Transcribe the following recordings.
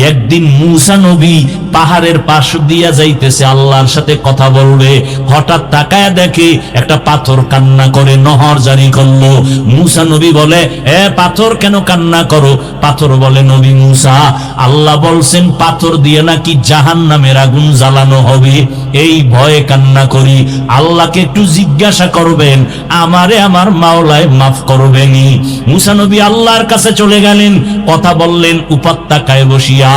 একদিন মূসা নবী পাহাড়ের পাশ দিয়া যাইতেছে, আল্লাহর সাথে কথা বলবে। হঠাৎ তাকায় দেখে একটা পাথর কান্না করে, নহর জারি করলো। মূসা নবী বলে, এ পাথর কেন কান্না করো? পাথর বলে, নবী মূসা, আল্লাহ বলছেন পাথর দিয়ে নাকি জাহান্নামের আগুন জ্বালানো হবে, এই ভয়ে কান্না করি। আল্লাহকে একটু জিজ্ঞাসা করবেন, আমারে আমার মাওলায় মাফ করবেনি। মূসা নবী আল্লাহর কাছে চলে গেলেন, কথা বললেন উপত্যকায় বসিয়া।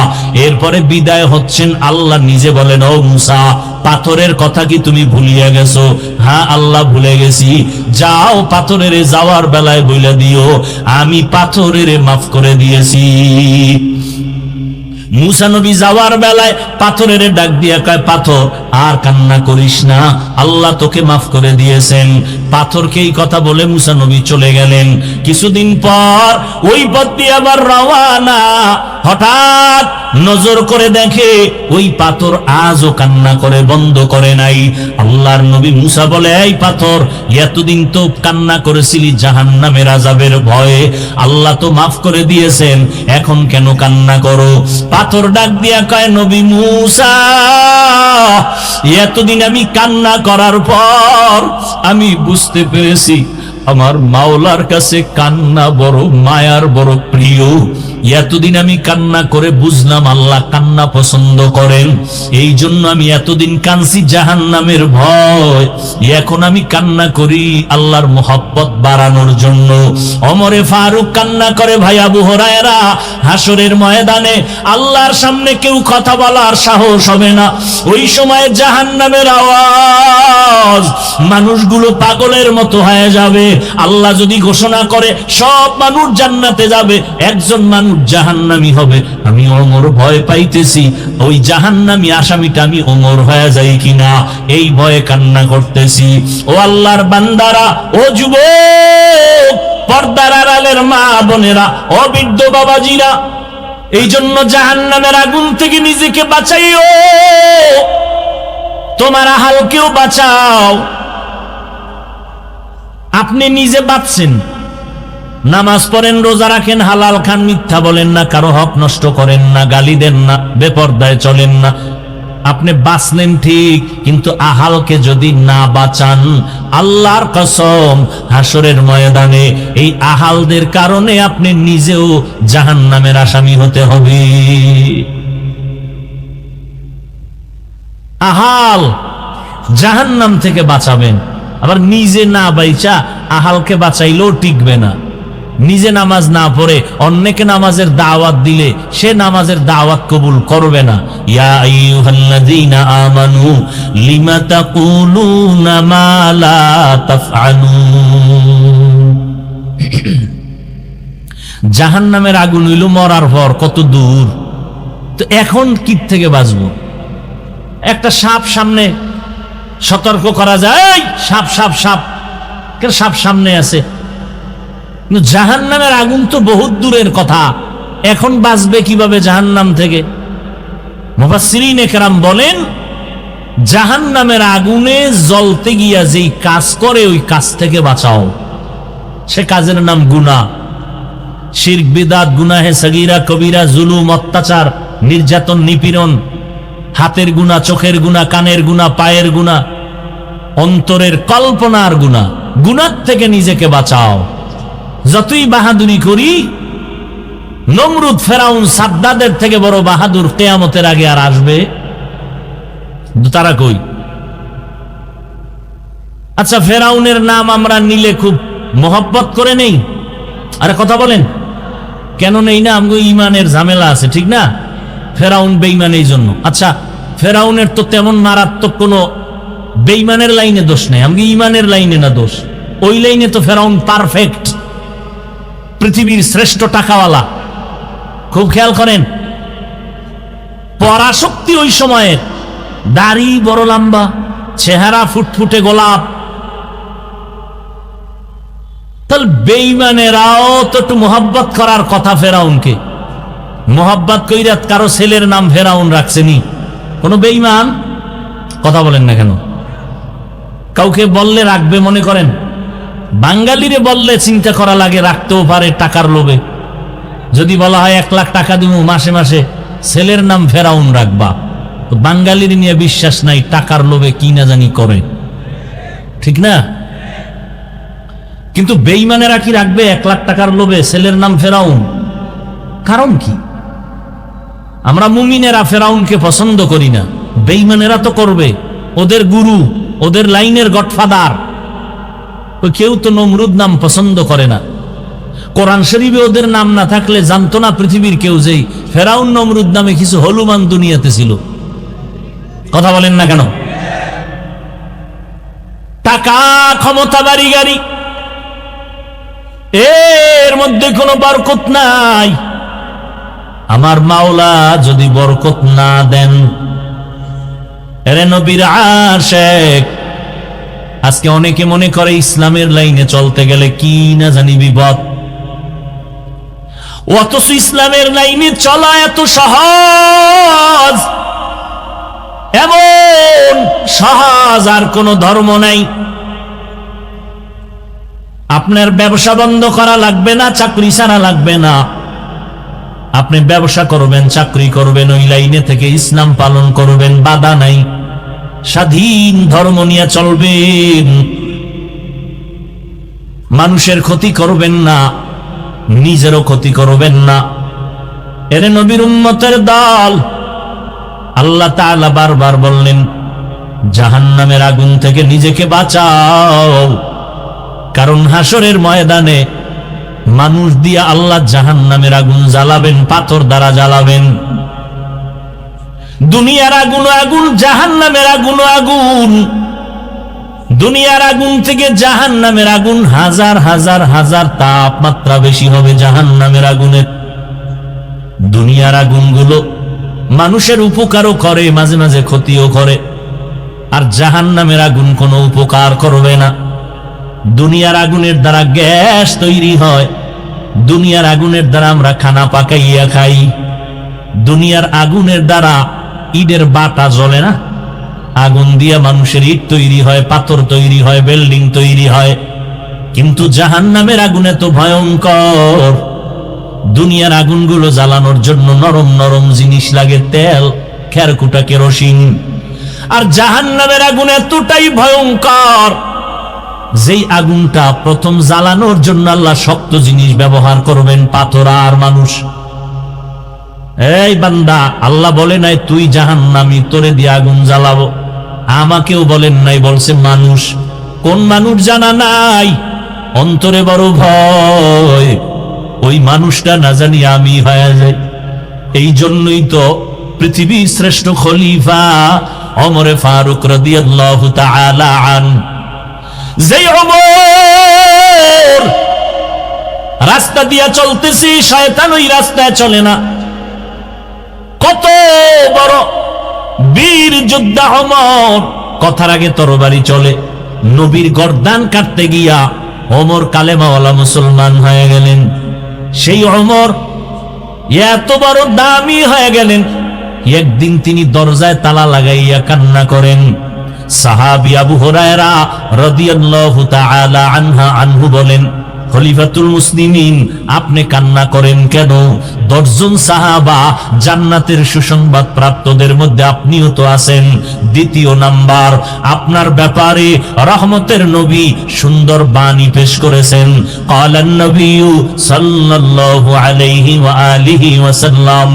এরপরে বিদায় হচ্ছেন, আল্লাহ নিজে বলেন, ও মূসা, পাথরের কথা কি তুমি ভুলিয়া গেছো? হ্যাঁ আল্লাহ, ভুলে গেছি। যাও, পাথরের যাওয়ার বেলায় বইলা দিও আমি পাথরের মাফ করে দিয়েছি। মূসা নবী যাওয়ার বেলায় পাথরের ডাক দিয়া কয়, পাথর আর কান্না করিস না, আল্লাহ তোকে মাফ করে দিয়েছেন। পাথরকে এই কথা বলে মূসা নবী চলে গেলেন। কিছুদিন পর ওই পথ দিয়ে আবার রওয়ানা। হঠাৎ নজর করে দেখে ওই পাথর আজও কান্না করে, বন্ধ করে নাই। আল্লাহর নবী মূসা বলে, এই পাথর, এতদিন তো কান্না করেছিলি জাহান্নামের আযাবের ভয়ে, আল্লাহ তো মাফ করে দিয়েছেন, এখন কেন কান্না করো? পাথর ডাক দিয়া কয়, নবী মূসা, এতদিন আমি কান্না করার পর আমি বুঝতে পেরেছি আমার মাওলার কাছে কান্না বড় মায়ার, বড় প্রিয়। এতদিন আমি কান্না করে বুঝলাম আল্লাহ কান্না পছন্দ করেন, এই জন্য আমি এতদিন কাঁদছি জাহান্নামের ভয়। এখন আমি কান্না করি আল্লাহর মোহাব্বত বাড়ানোর জন্য। ওমরে ফারুক কান্না করে, ভাই আবু হুরায়রা, হাসরের ময়দানে আল্লাহর সামনে কেউ কথা বলার সাহস হবে না। ওই সময় জাহান্নামের আওয়াজ, মানুষগুলো পাগলের মতো হয়ে যাবে। আল্লাহ যদি ঘোষণা করে সব মানুষ জান্নাতে যাবে, একজন মানুষ জাহান্নামী হবে, আমি ওমর ভয় পাইতেছি ওই জাহান্নামী আসামিটা আমি ওমর হয়ে যাই কিনা, এই ভয়ে কান্না করতেছি। ও আল্লাহর বান্দারা, ও যুবক, পর্দার আড়ালের মা বোনেরা, ও বৃদ্ধ বাবাজিরা, এই জন্য জাহান্নামের আগুন থেকে নিজেকে বাঁচাইও, তোমার আহালকেও বাঁচাও। আপনি নিজে বাঁচছেন, নামাজ পড়েন, রোজা রাখেন, হালাল খান, মিথ্যা বলেন না, কারো হক নষ্ট করেন না, গালি দেন না, বেপরদায় চলেন না, আপনি বাঁচলেন ঠিক, কিন্তু আহালকে যদি না বাঁচান, আল্লাহর কসম হাসরের ময়দানে এই আহালদের কারণে আপনি নিজেও জাহান্নামের আসামি হতে হবে। আহাল জাহান্নাম থেকে বাঁচাবেন, আবার নিজে না বাইচা আহালকে বাঁচাইলেও টিকবে না। নিজে নামাজ না পড়ে অন্যকে নামাজের দাওয়াত দিলে সে নামাজের দাওয়াত কবুল করবে না। ইয়া আইয়ুহাল্লাযীনা আমানু লিমা তাকুলুনা মা লা তাফআলুন। জাহান্নামের আগুন হইল মরার পর কত দূর, তো এখন কি থেকে বাঁচবো? একটা সাপ সামনে, সতর্ক করা যায়, সাপ সাপ সাপ, সাপ সামনে আছে, জাহান্নামের আগুন তো বহুত দূরের কথা, এখন বাঁচবে কিভাবে জাহান্নাম থেকে? মুফাসসিরিনে কেরাম বলেন, জাহান্নামের আগুনে জ্বলতে গিয়া যেই কাজ করে ওই কাজ থেকে বাঁচাও। সে কাজের নাম গুনাহ, শিরক, বিদআত, গুনাহে সগীরা, কবিরা, জুলুম, অত্যাচার, নির্যাতন, নিপীড়ন, হাতের গুনাহ, চোখের গুনাহ, কানের গুনাহ, পায়ের গুনাহ, অন্তরের কল্পনার গুনাহ। গুনাহ থেকে নিজেকে বাঁচাও। যতই বাহাদুরি করি, নমরুদ, ফেরাউন, সাদ্দাদের থেকে বড় বাহাদুর কিয়ামতের আগে আর আসবে? তারা কই? আচ্ছা, ফেরাউনের নাম আমরা নিলে খুব মোহব্বত করে নেই, আরে কথা বলেন, কেন নেই না? আমগো ইমানের ঝামেলা আছে, ঠিক না? ফেরাউন বেঈমান এই জন্য। আচ্ছা, ফেরাউনের তো তেমন মারাত্মক কোনো বেঈমানের লাইনে দোষ নেই, আমগো ইমানের লাইনে না দোষ। ওই লাইনে তো ফেরাউন পারফেক্ট, পৃথিবীর শ্রেষ্ঠ টাকাওয়ালা। খুব খেয়াল করেন, পরাশক্তি ওই সময়ের, দাড়ি বড় লম্বা, চেহারা ফুটফুটে গোলাপ। তাহলে বেঈমানেরাও তো একটু মোহাব্বত করার কথা ফেরাউনকে। মোহাব্বত কইরা কারো ছেলের নাম ফেরাউন রাখছেনি কোন বেঈমান? কথা বলেন না কেন? কাউকে বললে রাখবে মনে করেন? বাঙালিরে বললে চিন্তা করা লাগে, রাখতেও পারে টাকার লোভে। যদি বলা হয় 1 লাখ টাকা দিব মাসে মাসে, ছেলের নাম ফেরাউন রাখবা। তো বাঙালির নিয়ে বিশ্বাস নাই, টাকার লোভে কি না জানি করে, ঠিক না? কিন্তু বেঈমানেরা কি রাখবে 1 লাখ টাকার লোভে ছেলের নাম ফেরাউন? কারণ কি? আমরা মুমিনেরা ফেরাউনকে পছন্দ করি না, বেঈমানেরা তো করবে। ওদের গুরু, ওদের লাইনের গডফাদার, কেউ তো নমরুদ নাম পছন্দ করে না। কোরআন শরীফে ওদের নাম না থাকলে জানতো না পৃথিবীর কেউ যে ফেরাউন নমরুদ নামে কিছু হলুমান দুনিয়াতে ছিল। কথা বলেন না কেন? টাকা, ক্ষমতা, বাড়ি গাড়ি, এর মধ্যে কোনো বরকত নাই। আমার মাওলা যদি বরকত না দেন, এরে নবীর আশিক, আজকে অনেকে মনে করে ইসলামের লাইনে চলতে গেলে কি না জানি বিপদ, অথচ ইসলামের লাইনে চলা এত সহজ, এমন সহজ আর কোন ধর্ম নাই। আপনার ব্যবসা বন্ধ করা লাগবে না, চাকরি ছাড়া লাগবে না। আপনি ব্যবসা করবেন, চাকরি করবেন, ওই লাইনে থেকে ইসলাম পালন করবেন, বাধা নাই। স্বাধীন ধর্ম নিয়ে চলবেন, মানুষের ক্ষতি করবেন না, নিজেরও ক্ষতি করবেন না। এর নবীর উম্মতের দল, আল্লাহ তাআলা বারবার বললেন জাহান্নামের আগুন থেকে নিজেকে বাঁচাও, কারণ হাসরের ময়দানে মানুষ দিয়া আল্লাহ জাহান্নামের আগুন জ্বালাবেন, পাথর দ্বারা জ্বালাবেন। দুনিয়ার আগুন আগুন, জাহান্নামের আগুন আগুন। দুনিয়ার আগুন থেকে জাহান্নামের আগুন হাজার হাজার হাজার তাপমাত্রা বেশি হবে জাহান্নামের আগুনের। দুনিয়ার আগুনগুলো মানুষের উপকারও করে, মাঝে মাঝে ক্ষতিও করে, আর জাহান্নামের আগুন কোনো উপকার করবে না। দুনিয়ার আগুনের দ্বারা গ্যাস তৈরি হয়, দুনিয়ার আগুনের দ্বারা আমরা খানা পাকাইয়া খাই, দুনিয়ার আগুনের দ্বারা ইটের বাটা জ্বলে না, আগুন দিয়া মানুষের ইট তৈরি হয়, পাথর তৈরি হয়, বিল্ডিং তৈরি হয়। কিন্তু জাহান্নামের আগুন এত ভয়ঙ্কর, দুনিয়ার আগুনগুলো জ্বালানোর জন্য নরম নরম জিনিস লাগে, তেল, খেরকুটা, কেরোসিন। আর জাহান্নামের আগুন এতটাই ভয়ঙ্কর, যেই আগুনটা প্রথম জ্বালানোর জন্য আল্লাহ শক্ত জিনিস ব্যবহার করবেন, পাথর আর মানুষ। এই বান্দা, আল্লাহ বলে নাই তুই জাহান্নামী, তোরে দিয়ে আগুন জ্বালাবো। আমাকেও বলেন নাই, বলছে মানুষ। কোন মানুষ জানা নাই, অন্তরে বড় ভয়, ওই মানুষটা না জানি আমি হয়ে যাই। এই জন্যই তো পৃথিবীর শ্রেষ্ঠ খলিফা ওমরে ফারুক রাদিয়াল্লাহু তাআলা আনহু, যেই ওমর রাস্তা দিয়া চলতেছি, শয়তান ওই রাস্তায় চলে না। কত বড় বীর যোদ্ধা ওমর, কথার আগে তরবারি চলে। নবীর গর্দান কাটতে গিয়া ওমর কালেমাওয়ালা মুসলমান হয়ে গেলেন। সেই ওমর এত বড় দামি হয়ে গেলেন, একদিন তিনি দরজায় তালা লাগাইয়া কান্না করেন। সাহাবী আবু হুরায়রা রাদিয়াল্লাহু তাআলা আনহু বলেন, খলিফাতুল মুসলিমিন, আপনি কান্না করেন কেন? 10 জন সাহাবা জান্নাতের সুসংবাদ প্রাপ্তদের মধ্যে আপনিও তো আছেন। দ্বিতীয় নাম্বার, আপনার ব্যাপারে রহমতের নবী সুন্দর বাণী পেশ করেছেন। ক্বালান নবিয়্যু সাল্লাল্লাহু আলাইহি ওয়া আলিহি ওয়াসাল্লাম,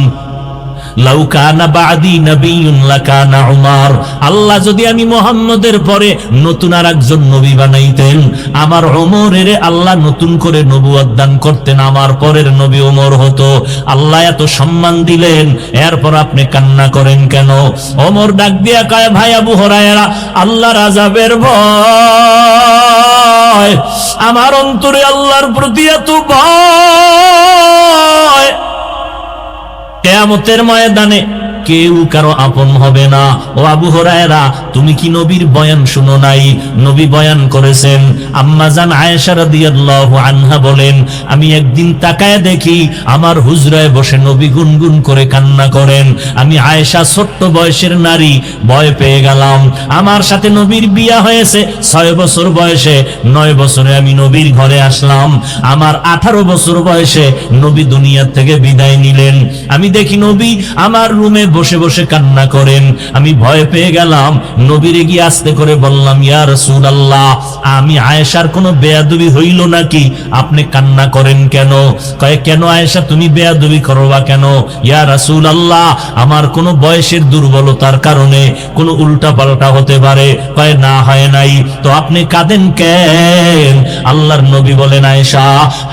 লাউ কানা বাদি নবিয়্যুন লাকানা উমর। আল্লাহ যদি আমি মুহাম্মদের পরে নতুন আর একজন নবী বানাইতেন, আমার ওমরের আল্লাহ নতুন করে নবুয়ত দান করতেন, আমার পরের নবী ওমর হতো। আল্লাহ এত সম্মান দিলেন, এরপর আপনি কান্না করেন কেন? ওমর ডাক দিয়া কয়, ভাই আবু হুরায়রা, আল্লাহর আযাবের ভয়, আমার অন্তরে আল্লাহর প্রতি এত ভয়, কিয়ামতের ময়দানে কেউ কারো আপন হবে না। ও আবু হুরায়রা, তুমি কি নবীর বয়ান শুনো নাই? নবী বয়ান করেছেন। আম্মা জান আয়েশা রাদিয়াল্লাহু আনহা বলেন, আমি একদিন তাকায় দেখি আমার হুজরায় বসে নবী গুনগুন করে কান্না করেন। আমি আয়েশা, ছোট্ট বয়সের নারী, ভয় পেয়ে গেলাম। আমার সাথে নবীর বিয়া হয়েছে 6 বছর বয়সে, 9 বছরে আমি নবীর ঘরে আসলাম। আমার 18 বছর বয়সে নবী দুনিয়া থেকে বিদায় নিলেন। আমি দেখি নবী আমার রুমে বসে বসে কান্না করেন। আমি ভয় পেয়ে গেলাম। নবীরে গিয়ে আস্তে করে বললাম, ইয়া রাসূলুল্লাহ, আমি আয়েশার কোনো বেয়াদবি হইল নাকি? আপনি কান্না করেন কেন? কয়, কেন আয়েশা, তুমি বেয়াদবি করবা কেন? ইয়া রাসূলুল্লাহ, আমার কোনো বয়সের দুর্বলতার কারণে কোনো উল্টা পাল্টা হতে পারে। কয়, না হয় নাই তো আপনি কাঁদেন কেন? আল্লাহর নবী বলেন, আয়েশা,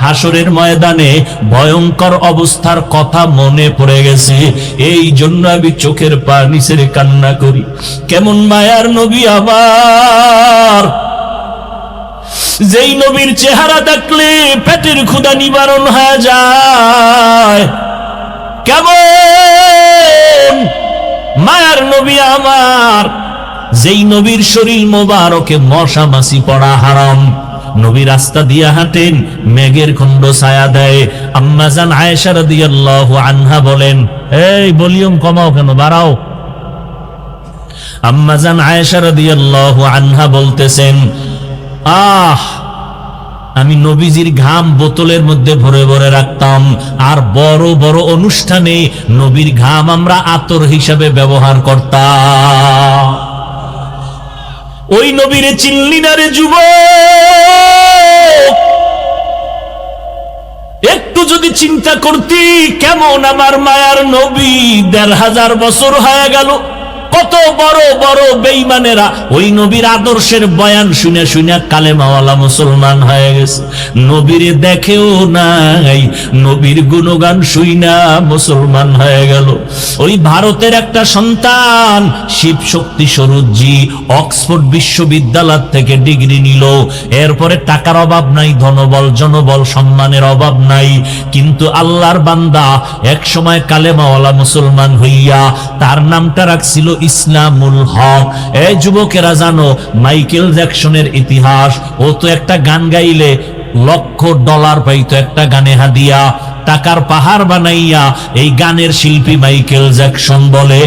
হাসরের ময়দানে ভয়ঙ্কর অবস্থার কথা মনে পড়ে গেছে, এই জন্য আমি চোখের পানি ছেড়ে কান্না করি। কেমন মায়ার নবী আমার, যেই নবীর চেহারা দেখলে পেটের ক্ষুধা নিবারণ হয়ে যায়। কেমন মায়ার নবী আমার, যেই নবীর শরীর মোবারকে মশা মাছি পড়া হারাম। নবী রাস্তা দিয়া হাঁটেন, মেঘের খণ্ড ছায়া দেয়। আম্মা জান আয়েশা রাদিয়াল্লাহু আনহা বলেন, এই ভলিউম কমাও কেন, বাড়াও। আম্মা জান আয়েশা রাদিয়াল্লাহু আনহা বলতেছেন, আমি নবীজির ঘাম বোতলের মধ্যে ভরে ভরে রাখতাম, আর বড় বড় অনুষ্ঠানে নবীর ঘাম আমরা আতর হিসাবে ব্যবহার করতাম। ওই নবীরে চিনলি না রে যুবক? একটু যদি চিন্তা করতি, কেমন আমার মায়ার নবী 1500 বছর হয়ে গেল, কত বড় বড় বেঈমানেরা ওই নবীর আদর্শের বয়ান শুনে শুনে কালেমাওয়ালা মুসলমান হয়ে গেছে। নবীরে দেখেও নাই, নবীর গুণগান শুইনা মুসলমান হয়ে গেল। ওই ভারতের একটা সন্তান শিব শক্তি স্বরূপজি অক্সফোর্ড বিশ্ববিদ্যালয় থেকে ডিগ্রি নিল। এরপরে টাকার অভাব নাই, ধনবল জনবল সম্মানের অভাব নাই, কিন্তু আল্লাহর বান্দা এক সময় কালেমাওয়ালা মুসলমান হইয়া তার নামটা রাখছিল ইসলামুল হক। এই যুবকেরা জানো মাইকেল জ্যাকসনের ইতিহাস? ও তো একটা গান গাইলে $1,00,000 পাইতো একটা গানে হাদিয়া। টাকার পাহাড় বানাইয়া এই গানের শিল্পী মাইকেল জ্যাকসন বলে,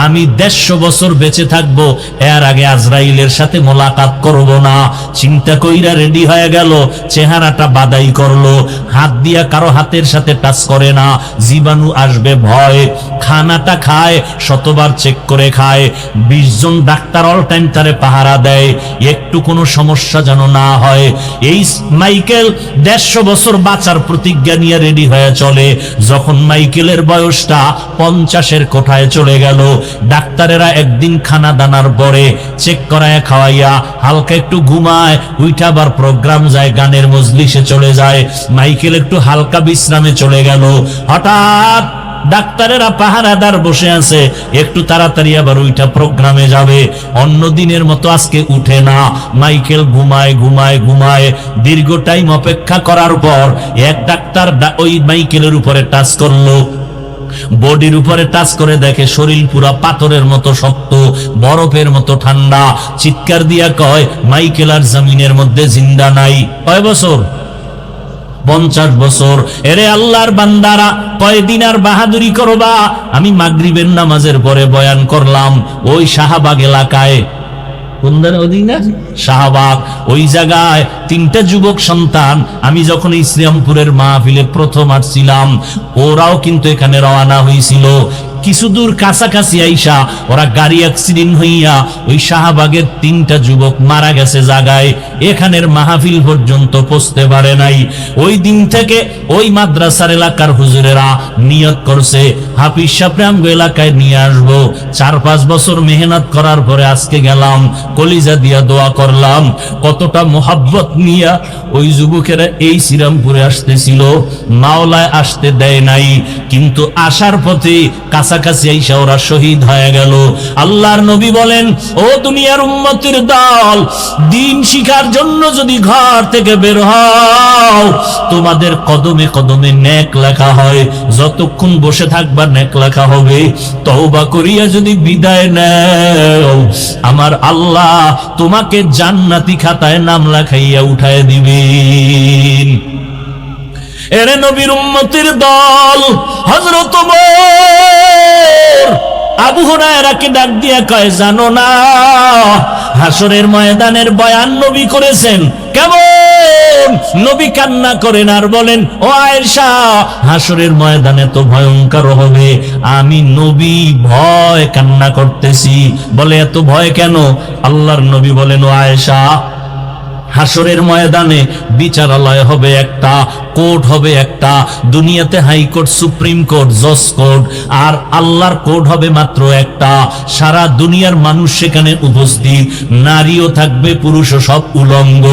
আমি 150 বছর বেঁচে থাকবো, এর আগে আজরাইলের সাথে মোলাকাত করব না। চিন্তা কইরা রেডি হয়ে গেল, চেহারাটা বাদাই করলো, হাত দিয়া কারো হাতের সাথে টাচ করে না, জীবাণু আসবে ভয়। খানাটা খায়, শতবার চেক করে খায়। 20 জন ডাক্তার অল টাইম তারে পাহারা দেয়, একটু কোনো সমস্যা যেন না হয়। এই মাইকেল 150 বছর বাঁচার প্রতিজ্ঞা নিয়ে রেডি হয়ে চলে। যখন মাইকেলের বয়সটা 50-এর কোঠায় চলে গেল, ডাক্তারেরা একদিন খানা দানার পরে চেক করায় খাওয়াইয়া হালকা একটু ঘুমায়, উইঠা আবার প্রোগ্রাম যায়, গানের মজলিসে চলে যায়। মাইকেল একটু হালকা বিশ্রামে চলে গেল। হঠাৎ ডাক্তারেরা পাহারাদার বসে আছে, একটু তাড়াতাড়ি আবার ওইটা প্রোগ্রামে যাবে। অন্য দিনের মতো আজকে উঠে না। মাইকেল ঘুমায় ঘুমায় ঘুমায়। দীর্ঘ টাইম অপেক্ষা করার পর এক ডাক্তার ওই মাইকেলের উপরে টাচ করলো, বডির উপরে টাচ করে দেখে শরীর পুরা পাথরের মতো শক্ত, বরফের মতো ঠান্ডা। চিৎকার দিয়া কয়, মাইকেল আর জমিনের মধ্যে জিন্দা নাই। কয় বছর? 50 বছর। এরে আল্লাহর বান্দারা, কয়দিন আর বাহাদুরি করবা? আমি মাগরিবের নামাজের পরে বয়ান করলাম ওই শাহবাগ এলাকায়। কোন অধীনে? শাহবাগ। ওই জায়গায় 3টা যুবক সন্তান, আমি যখন ইসলামপুরের মাহফিলে প্রথম আসছিলাম, ওরাও কিন্তু এখানে রওনা হয়েছিল। কিছু দূর কাছাকাছি আইসা ওরা গাড়ি অ্যাক্সিডেন্ট হইয়া ওই শাহবাগের 3টা যুবক মারা গেছে জায়গায়। এখানের মাহফিল পর্যন্ত পৌঁছতে পারে নাই। ওই দিন থেকে ওই মাদ্রাসার এলাকার হুজুরেরা নিয়ত করছে, হাফিজ সাহেবরে আমগো এলাকায় নিয়ে আসবো। 4-5 বছর মেহনত করার পরে আজকে গেলাম, কলিজা দিয়া দোয়া করলাম। কতটা মোহাব্বত নিয়া ওই যুবকেরা এই শ্রীরামপুরে আসতেছিল, মাওলায় আসতে দেয় নাই, কিন্তু আসার পথে কাছে কাছাকাছি আইসা ওরা শহীদ হয়ে গেল। আল্লাহর নবী বলেন, ও দুনিয়ার উম্মতের দল, দিন শিখার জন্য যদি ঘর থেকে বের হও, তোমাদের কদমে কদমে নেক লেখা হয়, যতক্ষণ বসে থাকবা নেক লেখা হবে। তওবা করিয়া যদি বিদায় নাও, আমার আল্লাহ তোমাকে জান্নাতি খাতায় নাম লেখাইয়া উঠায় দিবেন। এরে নবীর উম্মতের দল, হযরত ওমর আবু হুরায়রাকে ডাক দিয়া কয়, জানো না হাসরের ময়দানের বয়ান নবী করেছেন কেমন? নবী কান্না করেন আর বলেন, ও আয়েশা, হাসরের ময়দানে তো ভয়ঙ্কর হবে, আমি নবী ভয় কান্না করতেছি। বলে, এত ভয় কেন? আল্লাহর নবী বলেন, ও আয়েশা, হাসরের ময়দানে বিচারালয় হবে একটা, কোর্ট হবে একটা। দুনিয়াতে হাইকোর্ট, সুপ্রিম কোর্ট, জজ কোর্ট, আর আল্লাহর কোর্ট হবে মাত্র একটা। সারা দুনিয়ার মানুষ সেখানে উপস্থিত, নারীও থাকবে, পুরুষও, সব উলঙ্গ,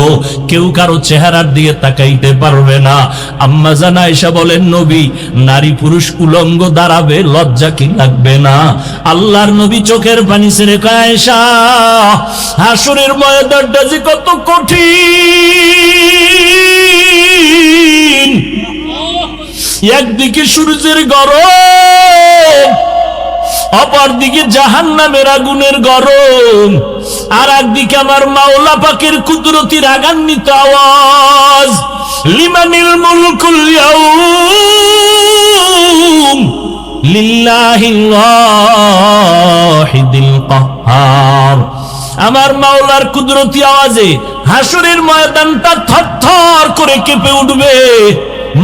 কেউ কারো চেহারার দিকে তাকাইতে পারবে না। আম্মা জান আয়েশা বলেন, নবী, নারী পুরুষ উলঙ্গ দাঁড়াবে, লজ্জা কি লাগবে না? আল্লাহর নবী চোখের পানি ছেড়ে কয়, আয়েশা, হাসরের ময়দানটা যে কত কঠিন, একদিকে সূর্যের গরম, অপরদিকে জাহান্নামের আগুনের গরম, আর একদিকে আমার মাওলা পাকের কুদরতি রাগান্বিত আওয়াজ, লিমানিল মুলকুল ইয়াউম লিল্লাহিল ওয়াহিদিল কাহ্হার। আমার মাওলার কুদরতি আওয়াজে হাসরের ময়দানটা থরথর করে কেঁপে উঠবে,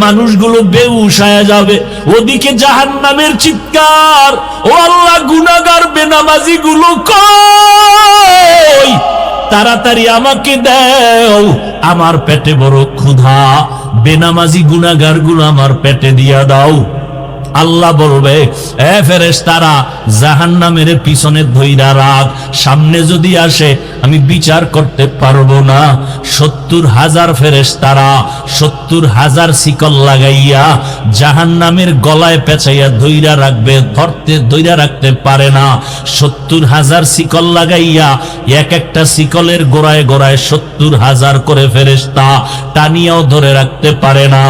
মানুষগুলো বেহুশ হয়ে যাবে। ওদিকে জাহান্নামের চিৎকার, ও আল্লাহ, গুনাহগার বেনামাজি গুলো কই, তাড়াতাড়ি আমাকে দাও, আমার পেটে বড় ক্ষুধা, বেনামাজি গুনাহগার গুলো আমার পেটে দিয়া দাও। আল্লাহ বলবে, এ ফেরেশতারা, জাহান্নামের পিছনে ধইরা রাখ, সামনে যদি আসে আমি বিচার করতে পারবো না। 70,000 ফেরেশতারা 70,000 শিকল লাগাইয়া জাহান্নামের গলায় পেঁচাইয়া ধইরা রাখবে, ধইরা রাখতে পারে না। 70,000 শিকল লাগাইয়া এক একটা শিকলের গোড়ায় গোড়ায় 70,000 করে ফেরেশতা টানিয়াও ধরে রাখতে পারে না।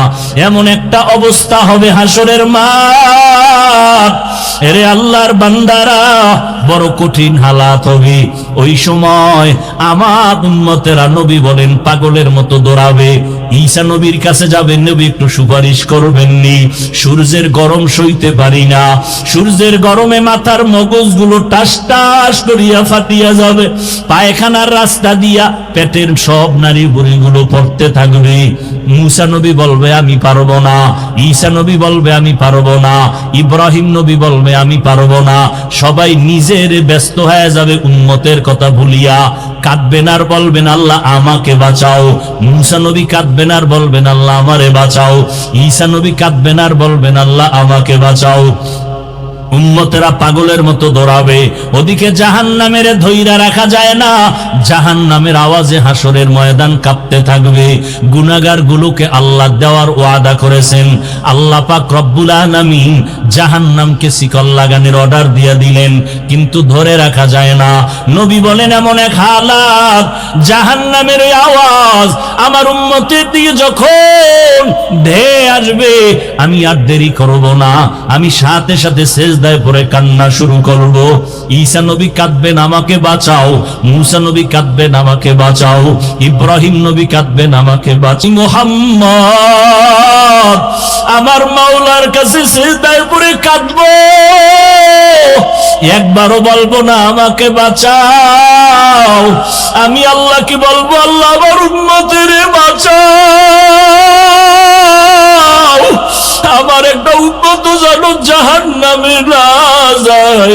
এমন একটা অবস্থা হবে হাসরের মাঠ। এরে আল্লাহর বান্দারা, বড় কঠিন হালাত হবে। ওই সময় আমার উম্মতেরা, নবী বলেন, পাগলের মতো দৌড়াবে। ঈসা নবীর কাছে যাবেন, নবী একটু সুপারিশ করবেননি, সূর্যের গরম সইতে পারি না, সূর্যের গরমে মাথার মগজগুলো টাস টাস করিয়া ফাটিয়া যাবে, পায়খানার রাস্তা দিয়া পেটের সব নারী বুড়িগুলো পড়তে থাকবে। মুসা নবী বলবে, আমি পারবো না। ঈসা নবী বলবে, আমি পারবো না। ইব্রাহিম নবী বলবে, আমি পারবো না। সবাই নিজের ব্যস্ত হয়ে যাবে উম্মতের কথা ভুলিয়া, কাঁদবেন আর বলবেন, আল্লাহ আমাকে বাঁচাও। মুসা নবী কাঁদবেন আর বলবেন, আল্লাহ আমারে বাঁচাও। ঈসা নবী কাঁদবেন আর বলবেন, আল্লাহ আমাকে বাঁচাও। উম্মতেরা পাগলের মতো দৌড়াবে। ওদিকে জাহান্নামের ধইরা রাখা যায় না, জাহান্নামের আওয়াজে হাসরের ময়দান কাঁপতে থাকবে। গুনাহগার গুলোকে আল্লাহ দেওয়ার ওয়াদা করেছেন। আল্লাহ পাক রব্বুল আলামিন জাহান্নামকে শিকল লাগানোর অর্ডার দিয়ে দিলেন, কিন্তু ধরে রাখা যায় না। নবী বলেন, এমন এক হালাত, জাহান্নামের ওই আওয়াজ আমার উম্মতের দিকে যখন ধেয়ে আসবে, আমি আর দেরি করব না, আমি সাথে সাথে সেজদায় পড়ে কান্না শুরু করব। ঈসা নবী কাঁদবেন, আমাকে বাঁচাও। মুসা নবী কাঁদবেন, আমাকে বাঁচাও। ইব্রাহিম নবী কাঁদবেন, আমাকে বাঁচাও। মুহাম্মদ আমার মাওলার কাছে সেজদায় পড়ে কাঁদবো, একবারও বলবো না আমাকে বাঁচাও। আমি আল্লাহকে বলবো, আল্লাহ আমার উম্মতের বাঁচাও, আমার একটা উম্মত যেন জাহান্নামে না যায়।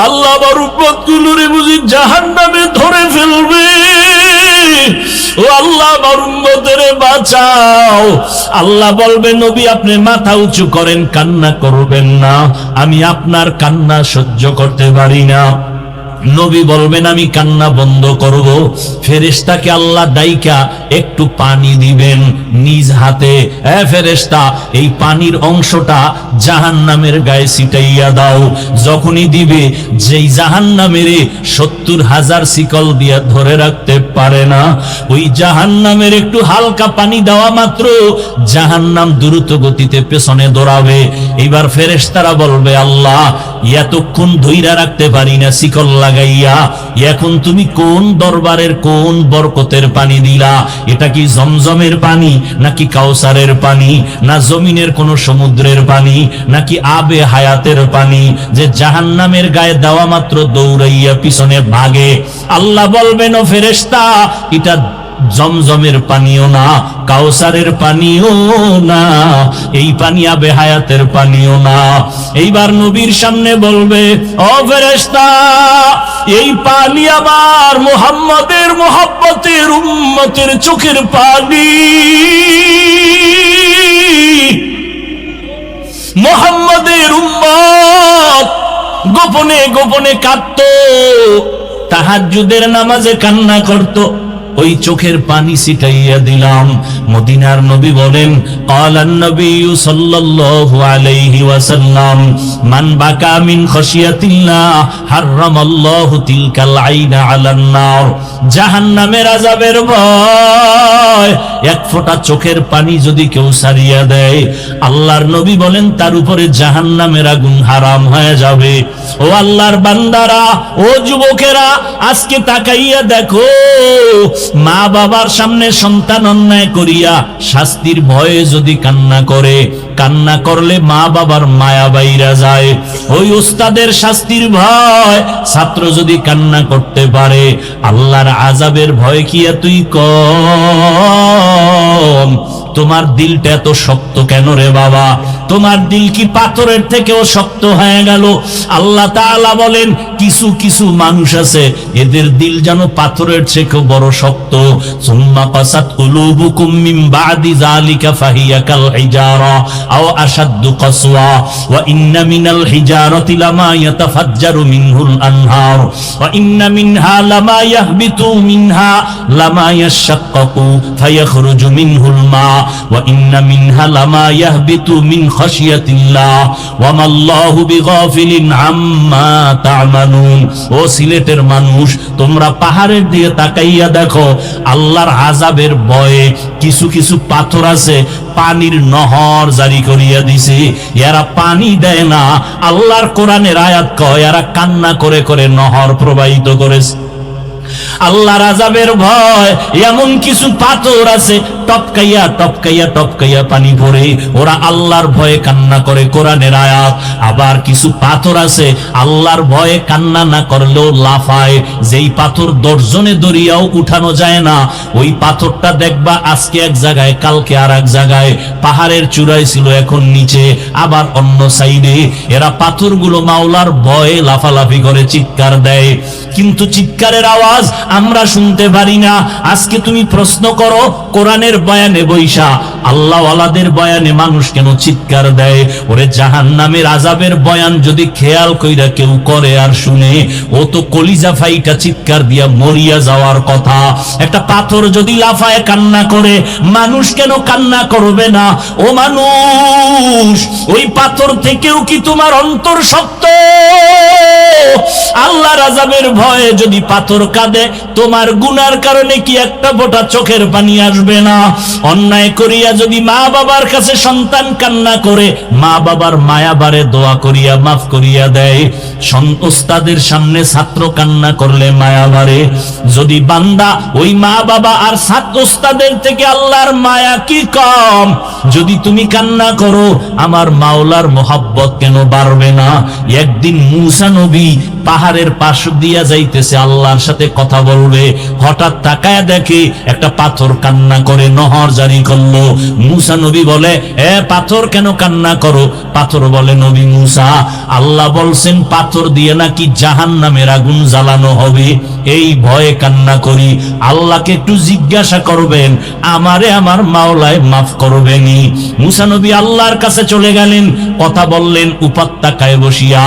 আল্লাহ আমার উম্মত গুলোরে বুঝি জাহান্নামে ধরে ফেলবে। ও আল্লাহ, আমার উম্মতের বাঁচাও। আল্লাহ বলবে, নবী আপনি মাথা উঁচু করেন, কান্না করবেন না, আমি আপনার কান্না সহ্য করতে পারি না। নবী বলবেন আমি কান্না বন্ধ করব। ফেরেশতাকে আল্লাহ ডাইকা একটু পানি দিবেন নিজ হাতে, ফেরেশতা এই পানির অংশটা জাহান্নামের গায়ে ছিটাইয়া দাও। যখনই দিবে, যেই জাহান্নামের 70,000 শিকল দিয়া ধরে রাখতে পারে না, ওই জাহান্নামের একটু হালকা পানি দেওয়া মাত্র জাহান্নাম দ্রুত গতিতে পেছনে দৌড়াবে। এবার ফেরেশতারা বলবে আল্লাহ এতক্ষণ ধইরা রাখতে পারি না শিকল লাগাইয়া, এখন তুমি কোন দরবারের কোন বরকতের পানি দিলা? এটা কি জমজমের পানি নাকি কাউসারের পানি, না জমিনের কোন সমুদ্রের পানি, নাকি আবে হায়াতের পানি যে জাহান্নামের গায়ে দেওয়া মাত্র দৌড়াইয়া পিছনে ভাগে? আল্লাহ বলবেন ও ফেরেশতা এটা জমজমের পানিও না, কাউসারের পানিও না, এই পানি আবে হায়াতের পানিও না। এইবার নবীর সামনে বলবে ও ফেরেশতা এই পানি আবার মুহাম্মাদের মুহাব্বতের উম্মতের চোখের পানি। মুহাম্মাদের উম্মত গোপনে গোপনে কাঁদতো, তাহাজ্জুদের নামাজে কান্না করত, ওই চোখের পানি ছিটাইয়া দিলাম। মদিনার নবী বলেন ক্বালান নবী সাল্লাল্লাহু আলাইহি ওয়াসাল্লাম মান বাকা মিন খাশিয়াতিল্লাহ হারামাল্লাহু তিলকাল আইনা আলান নার। জাহান্নামের আযাবের ভয় এক ফোঁটা চোখের পানি যদি কেউ সারিয়া দেয়, আল্লাহর নবী বলেন তার উপরে জাহান্নামের আগুন হারাম হয়ে যাবে। ও আল্লাহর বান্দারা, ও যুবকেরা, আজকে তাকাইয়া দেখো, মা বাবার সামনে সন্তান অন্যায় করিয়া শাস্তির ভয়ে যদি কান্না করে, কান্না করলে মা বাবার মায়া বাইরা যায়। ওই উস্তাদের শাস্তির ভয় ছাত্র যদি কান্না করতে পারে, আল্লাহর আযাবের ভয় কি এতই কম? তোমার দিলটা এত শক্ত কেন রে বাবা? তোমার দিল কি পাথরের থেকেও শক্ত হয়ে গেল? আল্লাহ তাআলা বলেন কিছু কিছু মানুষ আছে এদের দিল যেন পাথরের থেকেও বড় শক্ত। সুম্মা কাসাত কুলুবুকুম মিন বাদি যালিকা ফাহিয়া কাল হিজারা আও আশাদ্দু কাসওয়া ওয়া ইন্না মিনাল হিজারাতি লামা ইয়াতাফাজ্জারু মিনহুল আনহার ওয়া ইন্না মিনহা লামা ইয়াহবিতু মিনহা লামা ইয়াশাক্কাকু ফায়াখরুজু মিনহুল মা ওয়া ইন্না মিনহা লামা ইয়াহবিতু মিন খাশিয়াতিল্লাহ ওয়া মাল্লাহু বিগাফিলিন আম্মা তা'মালুন। ও সিলেটের মানুষ, তোমরা পাহাড়ের দিকে তাকাইয়া দেখো, আল্লাহর আযাবের ভয়ে কিছু কিছু পাথর আছে পানির নহর জারি করিয়া দিছে, এরা পানি দেয় না। আল্লাহর কোরআনের আয়াত কয় এরা কান্না করে করে নহর প্রবাহিত করেছে। আল্লাহর আযাবের ভয় এমন কিছু পাথর আছে টপকাইয়া টপকাইয়া টপকাইয়া পানি পড়ে, ওরা আল্লাহর ভয়ে কান্না করে, কোরআনের আয়াত। আবার কিছু পাথর আছে আল্লাহর ভয়ে কান্না না করলেও লাফায়, যেই পাথর দর্জনে দরিয়াও উঠানো যায় না, ওই পাথরটা দেখবা আজকে এক জায়গায় কালকে আর এক জায়গায়, পাহাড়ের চূড়ায় ছিল এখন নিচে, আবার অন্য সাইডে। এরা পাথরগুলো মাওলার ভয়ে লাফালাফি করে চিৎকার দেয়, কিন্তু চিৎকারের আওয়াজ আমরা শুনতে পারি না। আজকে তুমি প্রশ্ন করো কোরআনের বয়ানে বৈশা আল্লাহ ওয়ালাদের বয়ানে মানুষ কেন চিৎকার দেয়? ওরে জাহান্নামের আযাবের বয়ান যদি খেয়াল কইরা কেউ করে আর শুনে, ও তো কলিজা ফাইটা চিৎকার দিয়া মরিয়া যাওয়ার কথা। একটা পাথর যদি লাফায় কান্না করে, মানুষ কেন কান্না করবে না? ও মানুষ, ওই পাথর থেকেও কি তোমার অন্তর শক্ত? আল্লাহর আযাবের ভয়ে যদি পাথর কাঁদে, তোমার গুনার কারণে কি একটা ফোঁটা চোখের পানি আসবে না? অন্যায় করিয়া যদি মা বাবার কাছে সন্তান কান্না করে, মা বাবার মায়া বাড়ে, দোয়া করিয়া মাফ করিয়া দেয়। ওস্তাদের সামনে ছাত্র কান্না করলে মায়া বাড়ে। যদি বান্দা ওই মা বাবা আর ছাত্র ওস্তাদের থেকে আল্লাহর মায়া কি কম? যদি তুমি কান্না করো, আমার মাওলার মোহাব্বত কেন বাড়বে না? একদিন মূসা নবী পাহাড়ের পাশ দিয়া যাইতেছে, আল্লাহর সাথে কথা বলবে, হঠাৎ তাকায়া দেখে একটা পাথর কান্না করে, নহর জারি করলো। মূসা নবী বলে, পাথর কেন কান্না করো? পাথর বলে, নবী মূসা, আল্লাহ বলছেন পাথর দিয়ে নাকি জাহান্নামের আগুন জ্বালানো হবে। এই ভয়ে কান্না করি। আল্লাহকে একটু জিজ্ঞাসা করবেন, আমারে আমার মাওলায় মাফ করবেনি। মুসা নবী আল্লাহর কাছে চলে গেলেন, কথা বললেন উপত্যকায় বসিয়া।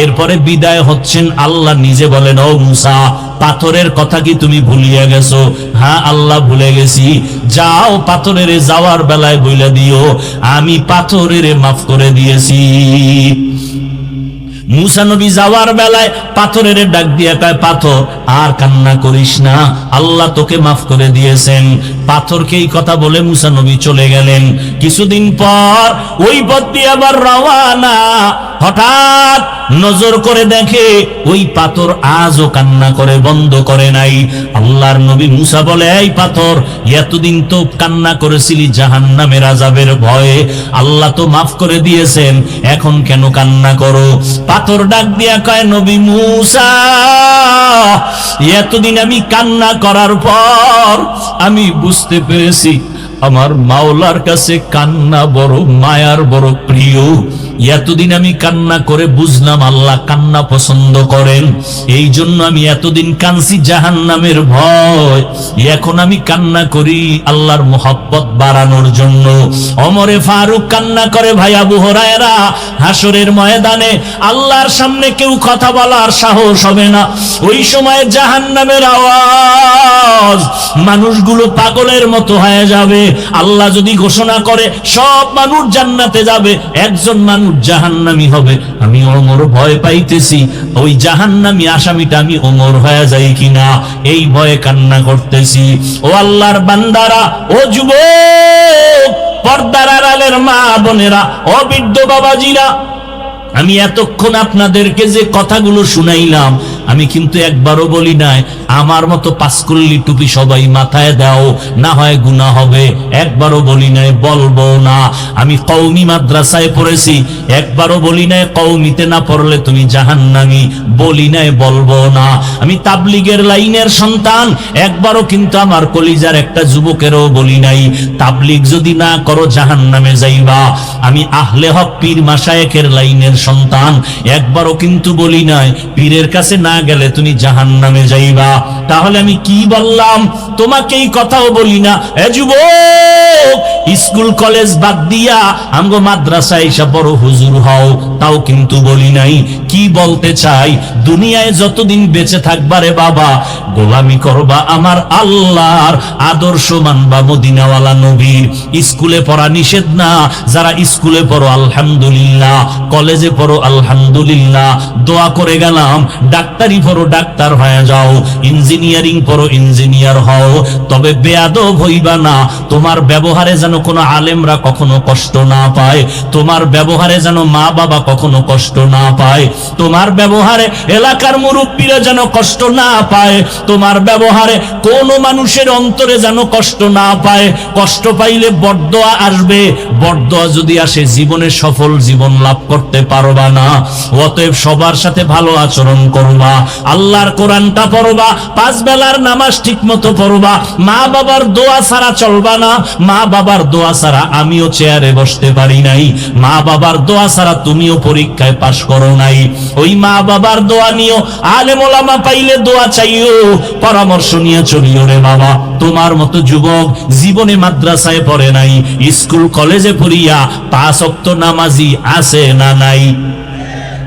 এরপরে বিদায় হচ্ছেন, আল্লাহ নিজে বলেন, ও মুসা, পাথরের কথা কি তুমি ভুলিয়া গেছো? হ্যাঁ আল্লাহ, ভুলে গেছি। যাও, পাথরের যাওয়ার বেলায় বইলা দিও আমি পাথরের মাফ করে দিয়েছি। মুসা নবী যাওয়ার বেলায় পাথরের ডাক দিয়া কয়, পাথর আর কান্না করিস না, আল্লাহ তোকে মাফ করে দিয়েছেন। পাথরকে এই কথা বলে মুসা নবী চলে গেলেন। কিছুদিন পর ওই পথ দিয়ে আবার রওয়ানা। হঠাৎ নজর করে দেখে ওই পাথর আজও কান্না করে বন্ধ করে নাই। আল্লাহর নবী মুসা বলে, এই পাথর, এতদিন তো কান্না করেছিলি জাহান্নামের আযাবের ভয়ে, আল্লাহ তো মাফ করে দিয়েছেন, এখন কেন কান্না করো? পাথর ডাক দিয়া কয়, নবী মুসা, এতদিন আমি কান্না করার পর আমি বুঝতে পেরেছি আমার মাওলার কাছে কান্না বড় মায়ার, বড় প্রিয়। এতদিন আমি কান্না করে বুঝলাম আল্লাহ কান্না পছন্দ করেন, এই জন্য আমি এতদিন কাঁদছি জাহান্নামের ভয়। এখন আমি কান্না করি আল্লাহর মোহাব্বত বাড়ানোর জন্য। ওমরে ফারুক কান্না করে, ভাই আবু হুরায়রা, হাসরের ময়দানে আল্লাহর সামনে কেউ কথা বলার সাহস হবে না। ওই সময় জাহান্নামের আওয়াজ, মানুষগুলো পাগলের মতো হয়ে যাবে। আল্লাহ যদি ঘোষণা করে সব মানুষ জান্নাতে যাবে, একজন মানুষ জাহান্নামী হবে, আমি ওমর ভয় পাইতেছি ওই জাহান্নামী আসামিটা আমি ওমর হয়ে যাই কিনা, এই ভয়ে কান্না করতেছি। ও আল্লাহর বান্দারা, ও যুবক, পর্দার আড়ালের মা বোনেরা, ও বৃদ্ধ বাবাজিরা, আমি এতক্ষণ আপনাদেরকে যে কথাগুলো শুনাইলাম, আমি কিন্তু একবারও বলি নাই আমার মতো পাঁচকুল্লি টুপি সবাই মাথায় দাও, না হয় গুনাহ হবে। একবারও বলি নাই, বলবো না। আমি কওমি মাদ্রাসায় পড়েছি, একবারও বলি নাই কওমিতে না পড়লে তুমি জাহান্নামী, বলি নাই, বলবো না। আমি তাবলিগের লাইনের সন্তান, একবারও কিন্তু আমার কলিজার একটা যুবকেরও বলি নাই তাবলিগ যদি না করো জাহান্নামে যাইবা। আমি আহলে হক পীর মাশায়েখের লাইনের সন্তান, একবারও কিন্তু বলি নাই পীরের কাছে না গেলে তুমি জাহান্নামে যাইবা। তাহলে আমি কি বললাম? তোমাকে এই কথাও বলি না, এ যুবক, স্কুল কলেজ বাদ দিয়া আমগো মাদ্রাসায় এসে বড় হুজুর হও, তাও কিন্তু বলি নাই। কি বলতে চাই? দুনিয়ায় যতদিন বেঁচে থাকবা রে বাবা, গোলামি করবা আমার আল্লাহর, আদর্শ মানবা মদিনাওয়ালা নবীর। স্কুলে পড়া নিষেধ না, যারা স্কুলে পড়ো আলহামদুলিল্লাহ, কলেজে পড়ো আলহামদুলিল্লাহ, দোয়া করে গেলাম ডাক্তারি পড়ো, ডাক্তার হয়ে যাও, ইঞ্জিনিয়ারিং পড়ো, ইঞ্জিনিয়ার হও, তবে বেয়াদব হইবা না। তোমার ব্যবহারে যেন কোনো আলেমরা কখনো কষ্ট না পায়, তোমার ব্যবহারে যেন মা বাবা কখনো কষ্ট না পায়, তোমার ব্যবহারে এলাকার মুরব্বীরা যেন কষ্ট না পায়, তোমার ব্যবহারে কোনো মানুষের অন্তরে যেন কষ্ট না পায়। কষ্ট পাইলে বরদোয়া আসবে, বরদোয়া যদি আসে জীবনে সফল জীবন লাভ করতে পারবা না। অতএব সবার সাথে ভালো আচরণ করবা, আল্লাহর কোরআনটা পড়বা, পাঁচ বেলার নামাজ ঠিক মতো পড়বা, মা বাবার দোয়া ছাড়া চলবা না। মা বাবার দোয়া ছাড়া আমিও চেয়ারে বসতে পারি নাই, মা বাবার দোয়া ছাড়া তুমিও পরীক্ষায় পাশ করো নাই। ওই মা বাবার দোয়া নিও, আলেম ওলামা পাইলে দোয়া চাইও, পরামর্শ নিয়ে চলিও রে বাবা। তোমার মতো যুবক জীবনে মাদ্রাসায় পড়ে নাই, স্কুল কলেজে পড়িয়া 5 ওয়াক্ত নামাজি আছে না নাই?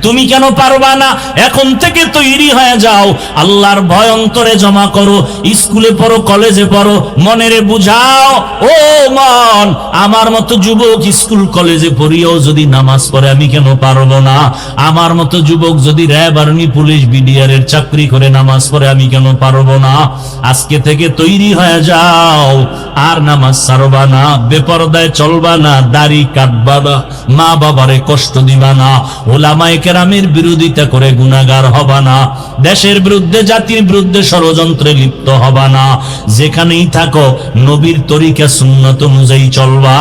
তুমি কেন পারবা না? এখন থেকে তৈরি হয়ে যাও, আল্লাহর ভয় অন্তরে জমা করো, স্কুলে পড়ো, কলেজে পড়ো, মনেরে বুঝাও, ও মন, আমার মতো যুবক স্কুল কলেজে পড়িয়াও যদি নামাজ পড়ে আমি কেন পারবো না? আমার মতো যুবক যদি র্যাব, আর্মি, পুলিশ, বিডিআর এর চাকরি করে নামাজ পড়ে আমি কেন পারবো না? আজকে থেকে তৈরি হয়ে যাও, আর নামাজ ছাড়বা না, বেপরদায় চলবা না, দাড়ি কাটবা না, মা বাবারে কষ্ট দিবা না, ওলামায়ে কেরামের বিরোধিতা করে গুনাহগার হবা না, দেশের বিরুদ্ধে, জাতির বিরুদ্ধে ষড়যন্ত্রে লিপ্ত হবা না। যেখানেই থাকো নবীর তরিকা সুন্নাত অনুযায়ী চলবা,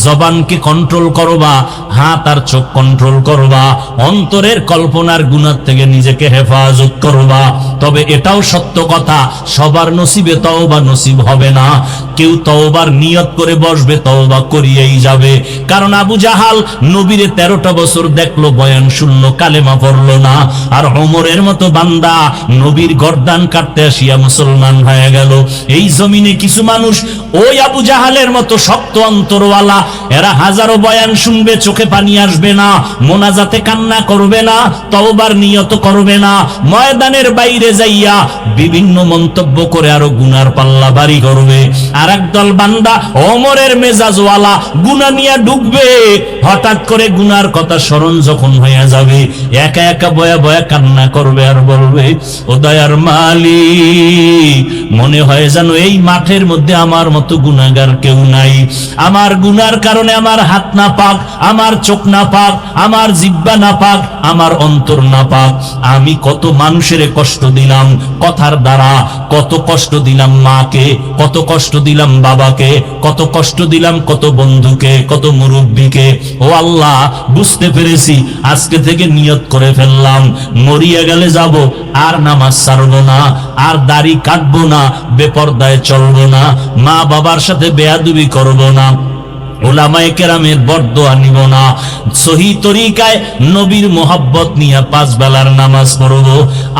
জবানকে কন্ট্রোল করবা, হাত আর চোখ কন্ট্রোল করবা, অন্তরের কল্পনার গুনাহ থেকে নিজেকে হেফাজত করবা। তবে এটাও সত্য কথা, সবার নসিবে তওবা নসিব হবে না। কেউ তওবার নিয়ত করে বসবে, তওবা করিয়েই যাবে। কারণ আবু জাহাল নবীরে 13টা বছর দেখলো বয়ান শুনলো, কালেমা পড়লো না। আর ওমরের মতো বান্দা নবীর গর্দান কাটতে আসিয়া মুসলমান হয়ে গেল। এই জমিনে কিছু মানুষ ওই আবু জাহালের মতো শক্ত অন্তরওয়ালা, এরা হাজারো বয়ান শুনবে, চোখে পানি আসবে না, মোনাজাতে কান্না করবে না, তওবার নিয়ত করবে না, ময়দানের বাইরে যাইয়া বিভিন্ন মন্তব্য করে আরো গুনার পাল্লা ভারী করবে। আর একদল বান্দা ওমরের মেজাজওয়ালা, গুনাহ নিয়ে ঢুকবে, হঠাৎ করে গুনার কথা স্মরণ যখন হয়ে যাবে একা একা বয়া বয়া কান্না করবে আর বলবে, ও দয়ার মালিক, মনে হয় যেন এই মাঠের মধ্যে আমার মতো গুনাহগার কেউ নাই। আমার গুনার কারণে আমার হাত না পাক, আমার চোখ না পাক, আমার জিহ্বা না পাক, আমার অন্তর না পাক। আমি কত মানুষের কষ্ট দিলাম কথার দ্বারা, কত কষ্ট দিলাম মাকে, কত কষ্ট দিলাম বাবাকে, কত কষ্ট দিলাম কত বন্ধুকে, কত মুরব্বীকে। ও আল্লাহ, বুঝতে পেরেছি, আজকে থেকে নিয়ত করে ফেললাম, মরিয়া গেলে যাব, আর নামাজ ছাড়বো না, আর দাড়ি কাটবো না, বেপরদায় চলবো না, মা বাবার সাথে বেয়াদবি করবো না, উলামায়ে কেরামের বরদোয়া নিব না, সহি তরিকায় নবীর মোহাব্বত নিয়ে 5 বেলার নামাজ পড়ব।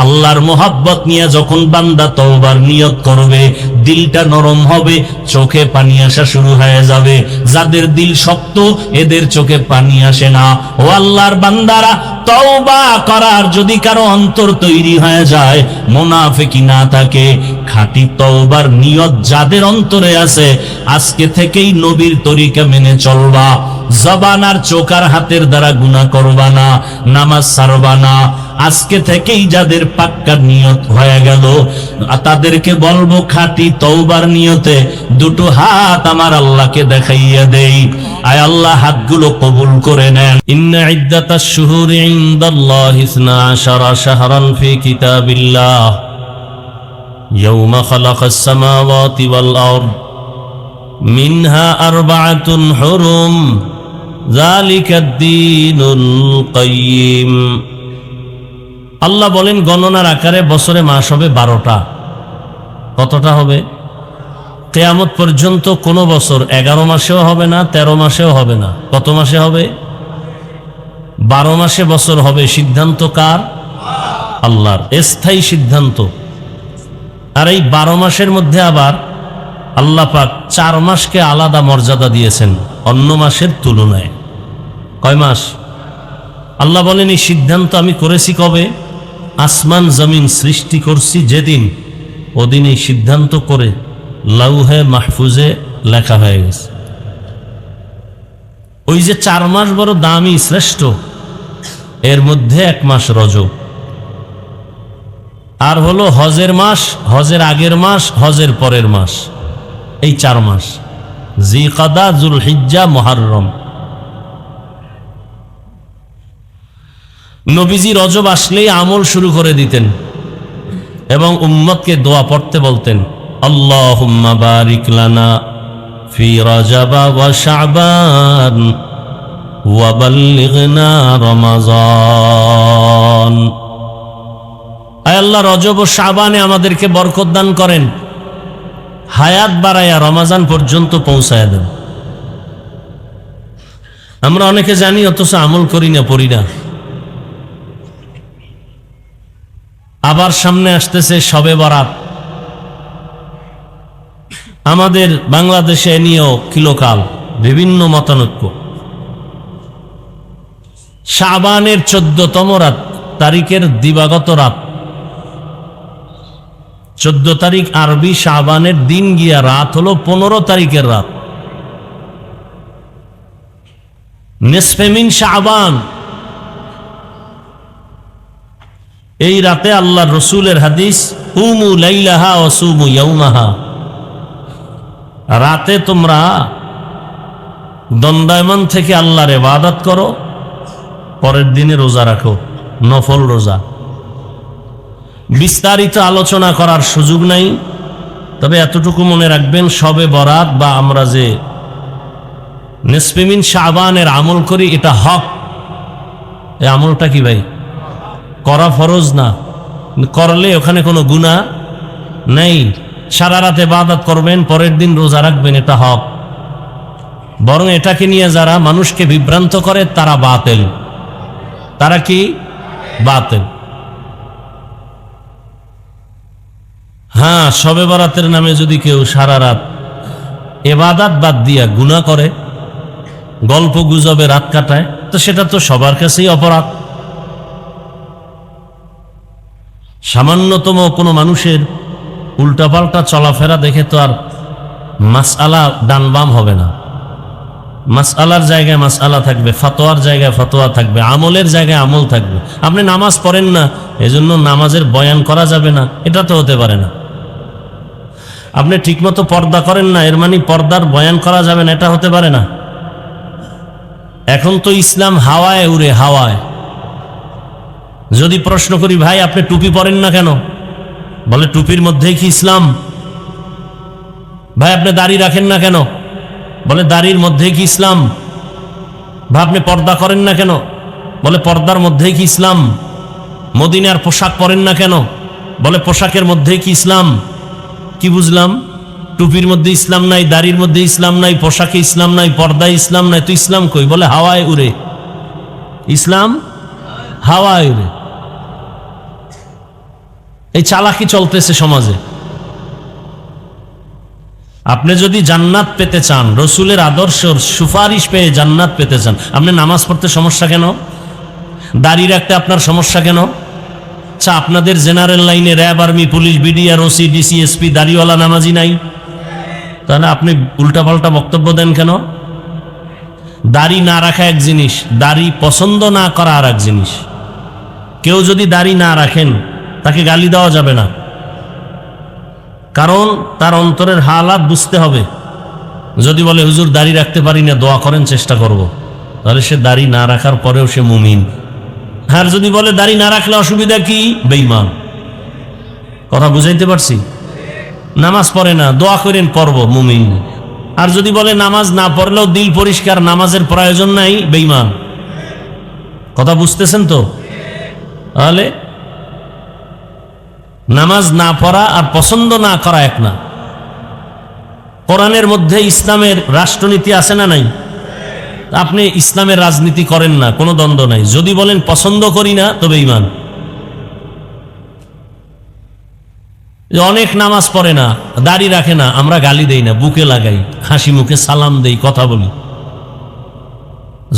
আল্লাহর মোহাব্বত নিয়ে যখন বান্দা তওবার নিয়ত করবে, দিলটা নরম হবে, চোখে পানি আসা শুরু হয়ে যাবে। যাদের দিল শক্ত এদের চোখে পানি আসে না। ও আল্লাহর বান্দারা, তওবা করার যদি কারো অন্তর তৈরি হয়ে যায়, মুনাফিকি না থাকে, খাঁটি তওবার নিয়ত যাদের অন্তরে আছে, আজকে থেকেই নবীর তরিকা মেনে চলবা। জবান আর চোখ আর হাতের দ্বারা গুনাহ করবা না, নামাজ ছাড়বা না। আজকে থেকেই যাদের পাক্কা নিয়ত হয়ে গেল, তাদেরকে বলবো খাঁটি তওবার নিয়তে দুটো হাত আমার আল্লাহকে দেখাইয়া দেই। আয় আল্লাহ, হাতগুলো কবুল করে নেন। ইন্না ইদ্দাতাশ শুহুরি ইনদাল্লাহি 12 শাহরান ফি কিতাবিল্লাহ ইয়াওমা খালাকাস সামাওয়াতি ওয়াল আরদ মিনহা 4 হুরুম যালিকাদ দীনুল কাইয়্যিম। আল্লাহ বলেন, গণনার আকারে বছরে মাস হবে 12টা। কতটা হবে? কিয়ামত পর্যন্ত কোন বছর 11 মাসেও হবে না, 13 মাসেও হবে না। কত মাসে হবে? 12 মাসে বছর হবে। সিদ্ধান্ত কার? আল্লাহর, স্থায়ী সিদ্ধান্ত। আর এই 12 মাসের মধ্যে আবার আল্লাহ পাক 4 মাসকে আলাদা মর্যাদা দিয়েছেন অন্য মাসের তুলনায়। কয় মাস? আল্লাহ বলেন, এই সিদ্ধান্ত আমি করেছি কবে? আসমান জমিন সৃষ্টি করছি যেদিন, ওদিন এই সিদ্ধান্ত করে লাউহে মাহফুজে লেখা হয়ে গেছে। ওই যে 4 মাস বড় দামি শ্রেষ্ঠ, এর মধ্যে 1 মাস রজব, আর হলো হজের মাস, হজের আগের মাস, হজের পরের মাস। এই 4 মাস, জিকাদা, জুলহিজ্জা, মুহররম। নবীজি রজব আসলেই আমল শুরু করে দিতেন এবং উম্মতকে দোয়া পড়তে বলতেন, আল্লাহুম্মা বারিক লানা ফি রাজাবা ওয়া শাবান ওয়া বাল্লিগনা রমাজান। আয় আল্লাহ, রজব ও শাবানে আমাদেরকে বরকত দান করেন, হায়াত বাড়ায়া রমাজান পর্যন্ত পৌঁছায় দেন। আমরা অনেকে জানি, অথচ আমল করি না, পড়ি না। আবার সামনে আসতেছে শবে বরাত। আমাদের বাংলাদেশে নিয়েও কিলোকাল বিভিন্ন মতানৈক্য। শাবানের 14তম রাত, তারিখের দিবাগত রাত, 14 তারিখ আরবি শাবানের দিন গিয়া রাত হলো 15 তারিখের রাত। নিসফে মিন শাবান, এই রাতে আল্লাহর রসুলের হাদিস, কুমু লাইলাহা ওয়া সুমু ইয়াউমাহা, রাতে তোমরা দণ্ডায়মান থেকে আল্লাহর ইবাদত করো, পরের দিনে রোজা রাখো, নফল রোজা। বিস্তারিত আলোচনা করার সুযোগ নাই, তবে এতটুকু মনে রাখবেন, শবে বরাত বা আমরা যে নিসফে মিন শাবানের আমল করি, এটা হক। এই আমলটা কি ভাই? করা ফরজ না, করলে ওখানে কোনো গুনাহ নেই। সারা রাত ইবাদত করবেন, পরের দিন রোজা রাখবেন, এটা হক। বরং এটাকে নিয়ে যারা মানুষকে বিভ্রান্ত করে তারা বাতিল। তারা কি? বাতিল। হ্যাঁ, শবে বরাতের নামে যদি কেউ সারা রাত ইবাদত বাদ দিয়া গুনাহ করে, গল্প গুজবে রাত কাটায়, তো সেটা তো সবার কাছেই অপরাধ। সামান্যতম কোনো মানুষের উল্টাপাল্টা চলাফেরা দেখে তো আর মাসআলা ডান বাম হবে না। মাসআলার জায়গায় মাসআলা থাকবে, ফতোয়ার জায়গায় ফতোয়া থাকবে, আমলের জায়গায় আমল থাকবে। আপনি নামাজ পড়েন না, এজন্য নামাজের বয়ান করা যাবে না, এটা তো হতে পারে না। আপনি ঠিকমতো পর্দা করেন না, এর মানে পর্দার বয়ান করা যাবে না, এটা হতে পারে না। এখন তো ইসলাম হাওয়ায় উড়ে, হাওয়ায়। যদি প্রশ্ন করি, ভাই আপনি টুপি পরেন না কেন? বলে টুপির মধ্যেই কি ইসলাম? ভাই আপনি দাড়ি রাখেন না কেন? বলে দাড়ির মধ্যেই কি ইসলাম? ভাই আপনি পর্দা করেন না কেন? বলে পর্দার মধ্যেই কি ইসলাম? মদিনার পোশাক পরেন না কেন? বলে পোশাকের মধ্যেই কি ইসলাম? কি বুঝলাম? টুপির মধ্যে ইসলাম নাই, দাড়ির মধ্যে ইসলাম নাই, পোশাকে ইসলাম নাই, পর্দায় ইসলাম নাই, তো ইসলাম কই? বলে হাওয়ায় উড়ে। ইসলাম হাওয়ায় উড়ে। এই চালাকি চলতেছে সমাজে। আপনি যদি জান্নাত পেতে চান, রসুলের আদর্শ সুপারিশ পেয়ে জান্নাত পেতে চান, আপনি নামাজ পড়তে সমস্যা কেন? দাড়ি রাখতে আপনার সমস্যা কেন? আচ্ছা, আপনাদের জেনারেল লাইনে RAB, army, police, BDR, OC, DC, SP দাড়িওয়ালা নামাজি নাই? তাহলে আপনি উল্টাপাল্টা বক্তব্য দেন কেন? দাড়ি না রাখা এক জিনিস, দাড়ি পছন্দ না করা আর এক জিনিস। কেউ যদি দাড়ি না রাখেন, তাকে গালি দেওয়া যাবে না, কারণ তার অন্তরের হালাত বুঝতে হবে। যদি বলে হুজুর দাড়ি রাখতে পারি না, দোয়া করেন চেষ্টা করব, তাহলে সে দাড়ি না রাখার পরেও সে মুমিন। আর যদি বলে দাড়ি না রাখলে অসুবিধা কি, বেঈমান। কথা বুঝাইতে পারছি? নামাজ পড়ে না, দোয়া করেন পড়ব, মুমিন। আর যদি বলে নামাজ না পড়লেও দিল পরিষ্কার, নামাজের প্রয়োজন নাই, বেঈমান। কথা বুঝতেছেন তো? তাহলে নামাজ না পড়া আর পছন্দ না করা এক না। কোরআনের মধ্যে ইসলামের রাষ্ট্রনীতি আছে না নাই? আপনি ইসলামের রাজনীতি করেন না, কোনো দ্বন্দ্ব নাই। যদি বলেন পছন্দ করি না, তবে ঈমান। অনেক নামাজ পড়ে না, দাড়ি রাখে না, আমরা গালি দেই না, বুকে লাগাই, হাসি মুখে সালাম দেই, কথা বলি।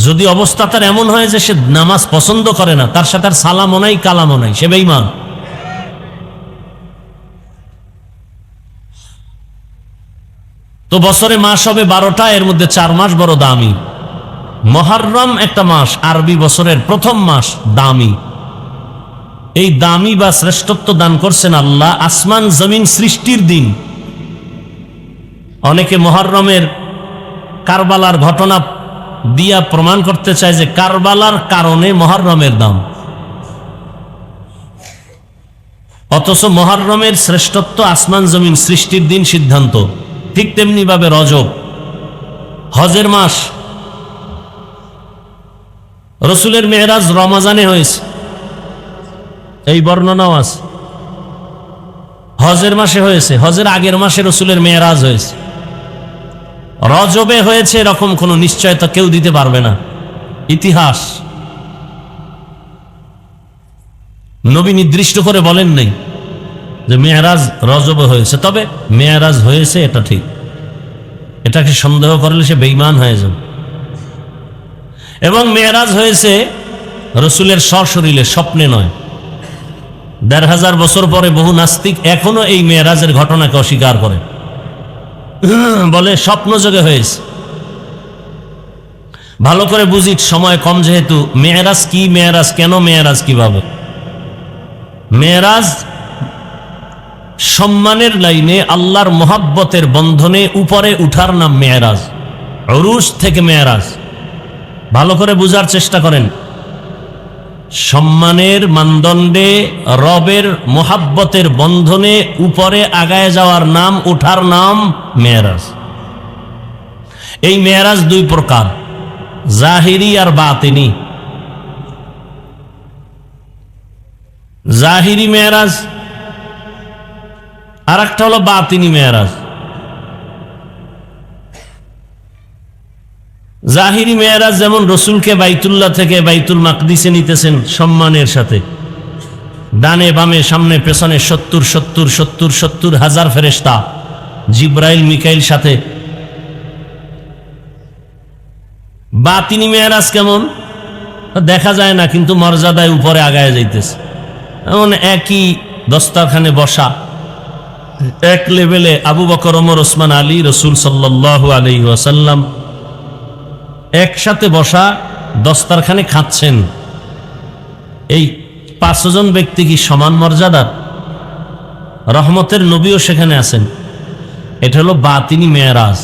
যদি অবস্থা তার এমন হয় যে সে নামাজ পছন্দ করে না, তার সাথে আর সালামও নাই, কালামও নাই, সে বেঈমান। তো বছরে মাস হবে 12টা, এর মধ্যে 4 মাস বড় দামি। মুহররম একটা মাস, আরবি বছরের প্রথম মাস, দামি। এই দামি বা শ্রেষ্ঠত্ব দান করছেন আল্লাহ আসমান জমিন সৃষ্টির দিন। অনেকে মুহররমের কারবালার ঘটনা দিয়া প্রমাণ করতে চায় যে কারবালার কারণে মুহররমের দাম, অথচ মুহররমের শ্রেষ্ঠত্ব আসমান জমিন সৃষ্টির দিন সিদ্ধান্ত। ঠিক তেমনি ভাবে রজব, হজের মাস। রসুলের মেরাজ রমজানে হয়েছে, এই বর্ণনাও আছে। হজের মাসে হয়েছে, হজের আগের মাসে রসুলের মেরাজ হয়েছে। রজবে হয়েছে এরকম কোনো নিশ্চয়তা কেউ দিতে পারবে না। ইতিহাস, নবী নির্দিষ্ট করে বলেন নাই যে মেরাজ রজবে হয়েছে, তবে মেরাজ হয়েছে এটা ঠিক। এটাকে সন্দেহ করলে সে বেঈমান হয়ে যাবে। এবং মেরাজ হয়েছে রসুলের সশরীরে, স্বপ্নে নয়। 1500 বছর পরে বহু নাস্তিক এখনো এই মেরাজের ঘটনাকে অস্বীকার করে, বলে স্বপ্ন যোগে হয়েছে। ভালো করে বুঝি, সময় কম যেহেতু। মেরাজ কি, মেরাজ কেন, মেরাজ কিভাবে? মেরাজ সম্মানের লাইনে আল্লাহর মোহাব্বতের বন্ধনে উপরে উঠার নাম মেরাজ। উরুজ থেকে মেরাজ। ভালো করে বুঝার চেষ্টা করেন। সম্মানের মানদণ্ডে রবের মোহাব্বতের বন্ধনে উপরে আগায় যাওয়ার নাম, উঠার নাম মেরাজ। এই মেরাজ 2 প্রকার, জাহিরি আর বাতিনি। জাহিরি মেরাজ আর একটা হলো বাতিনি মেরাজ। জাহিরি মেয়েরাজ যেমন রসুলকে বাইতুল্লাহ থেকে বাইতুল মাকদিসে নিতেছেন সম্মানের সাথে, ডানে বামে সামনে পেছনে 70 হাজার ফেরেশতা, জিব্রাইল মিকাইল সাথে। বাতিনি মেয়েরাজ কেমন দেখা যায় না, কিন্তু মর্যাদায় উপরে আগায় যাইতেছে। এমন একই দস্তারখানে বসা, এক লেভেলে আবু বকর, ওমর, ওসমান, আলী, রসুল সাল্লাল্লাহু আলাইহি ওয়াসাল্লাম একসাথে বসা দস্তারখানে খাচ্ছেন। এই 5 জন ব্যক্তি কি সমান মর্যাদার? রহমতের নবীও সেখানে আছেন। এটা হলো বাতিনি মেরাজ।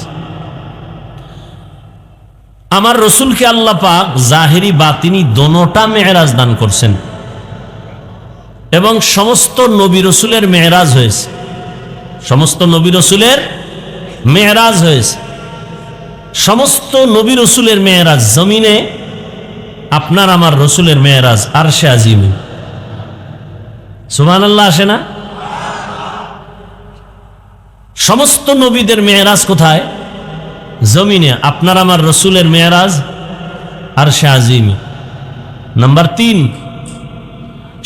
আমার রসুলকে আল্লাহ পাক জাহেরি বাতিনি দোনোটা মেরাজ দান করছেন, এবং সমস্ত নবী রসুলের মেরাজ হয়েছে। সমস্ত নবী রসুলের মেরাজ হয়েছে। সমস্ত নবী রসুলের মেরাজ জমিনে, আপনার আমার রসুলের মেরাজ আরশে আজিমে। সুবহানাল্লাহ আসে না? সমস্ত নবীদের মেরাজ কোথায়? জমিনে। আপনার আমার রসুলের মেরাজ আরশে আজিমে। নাম্বার 3,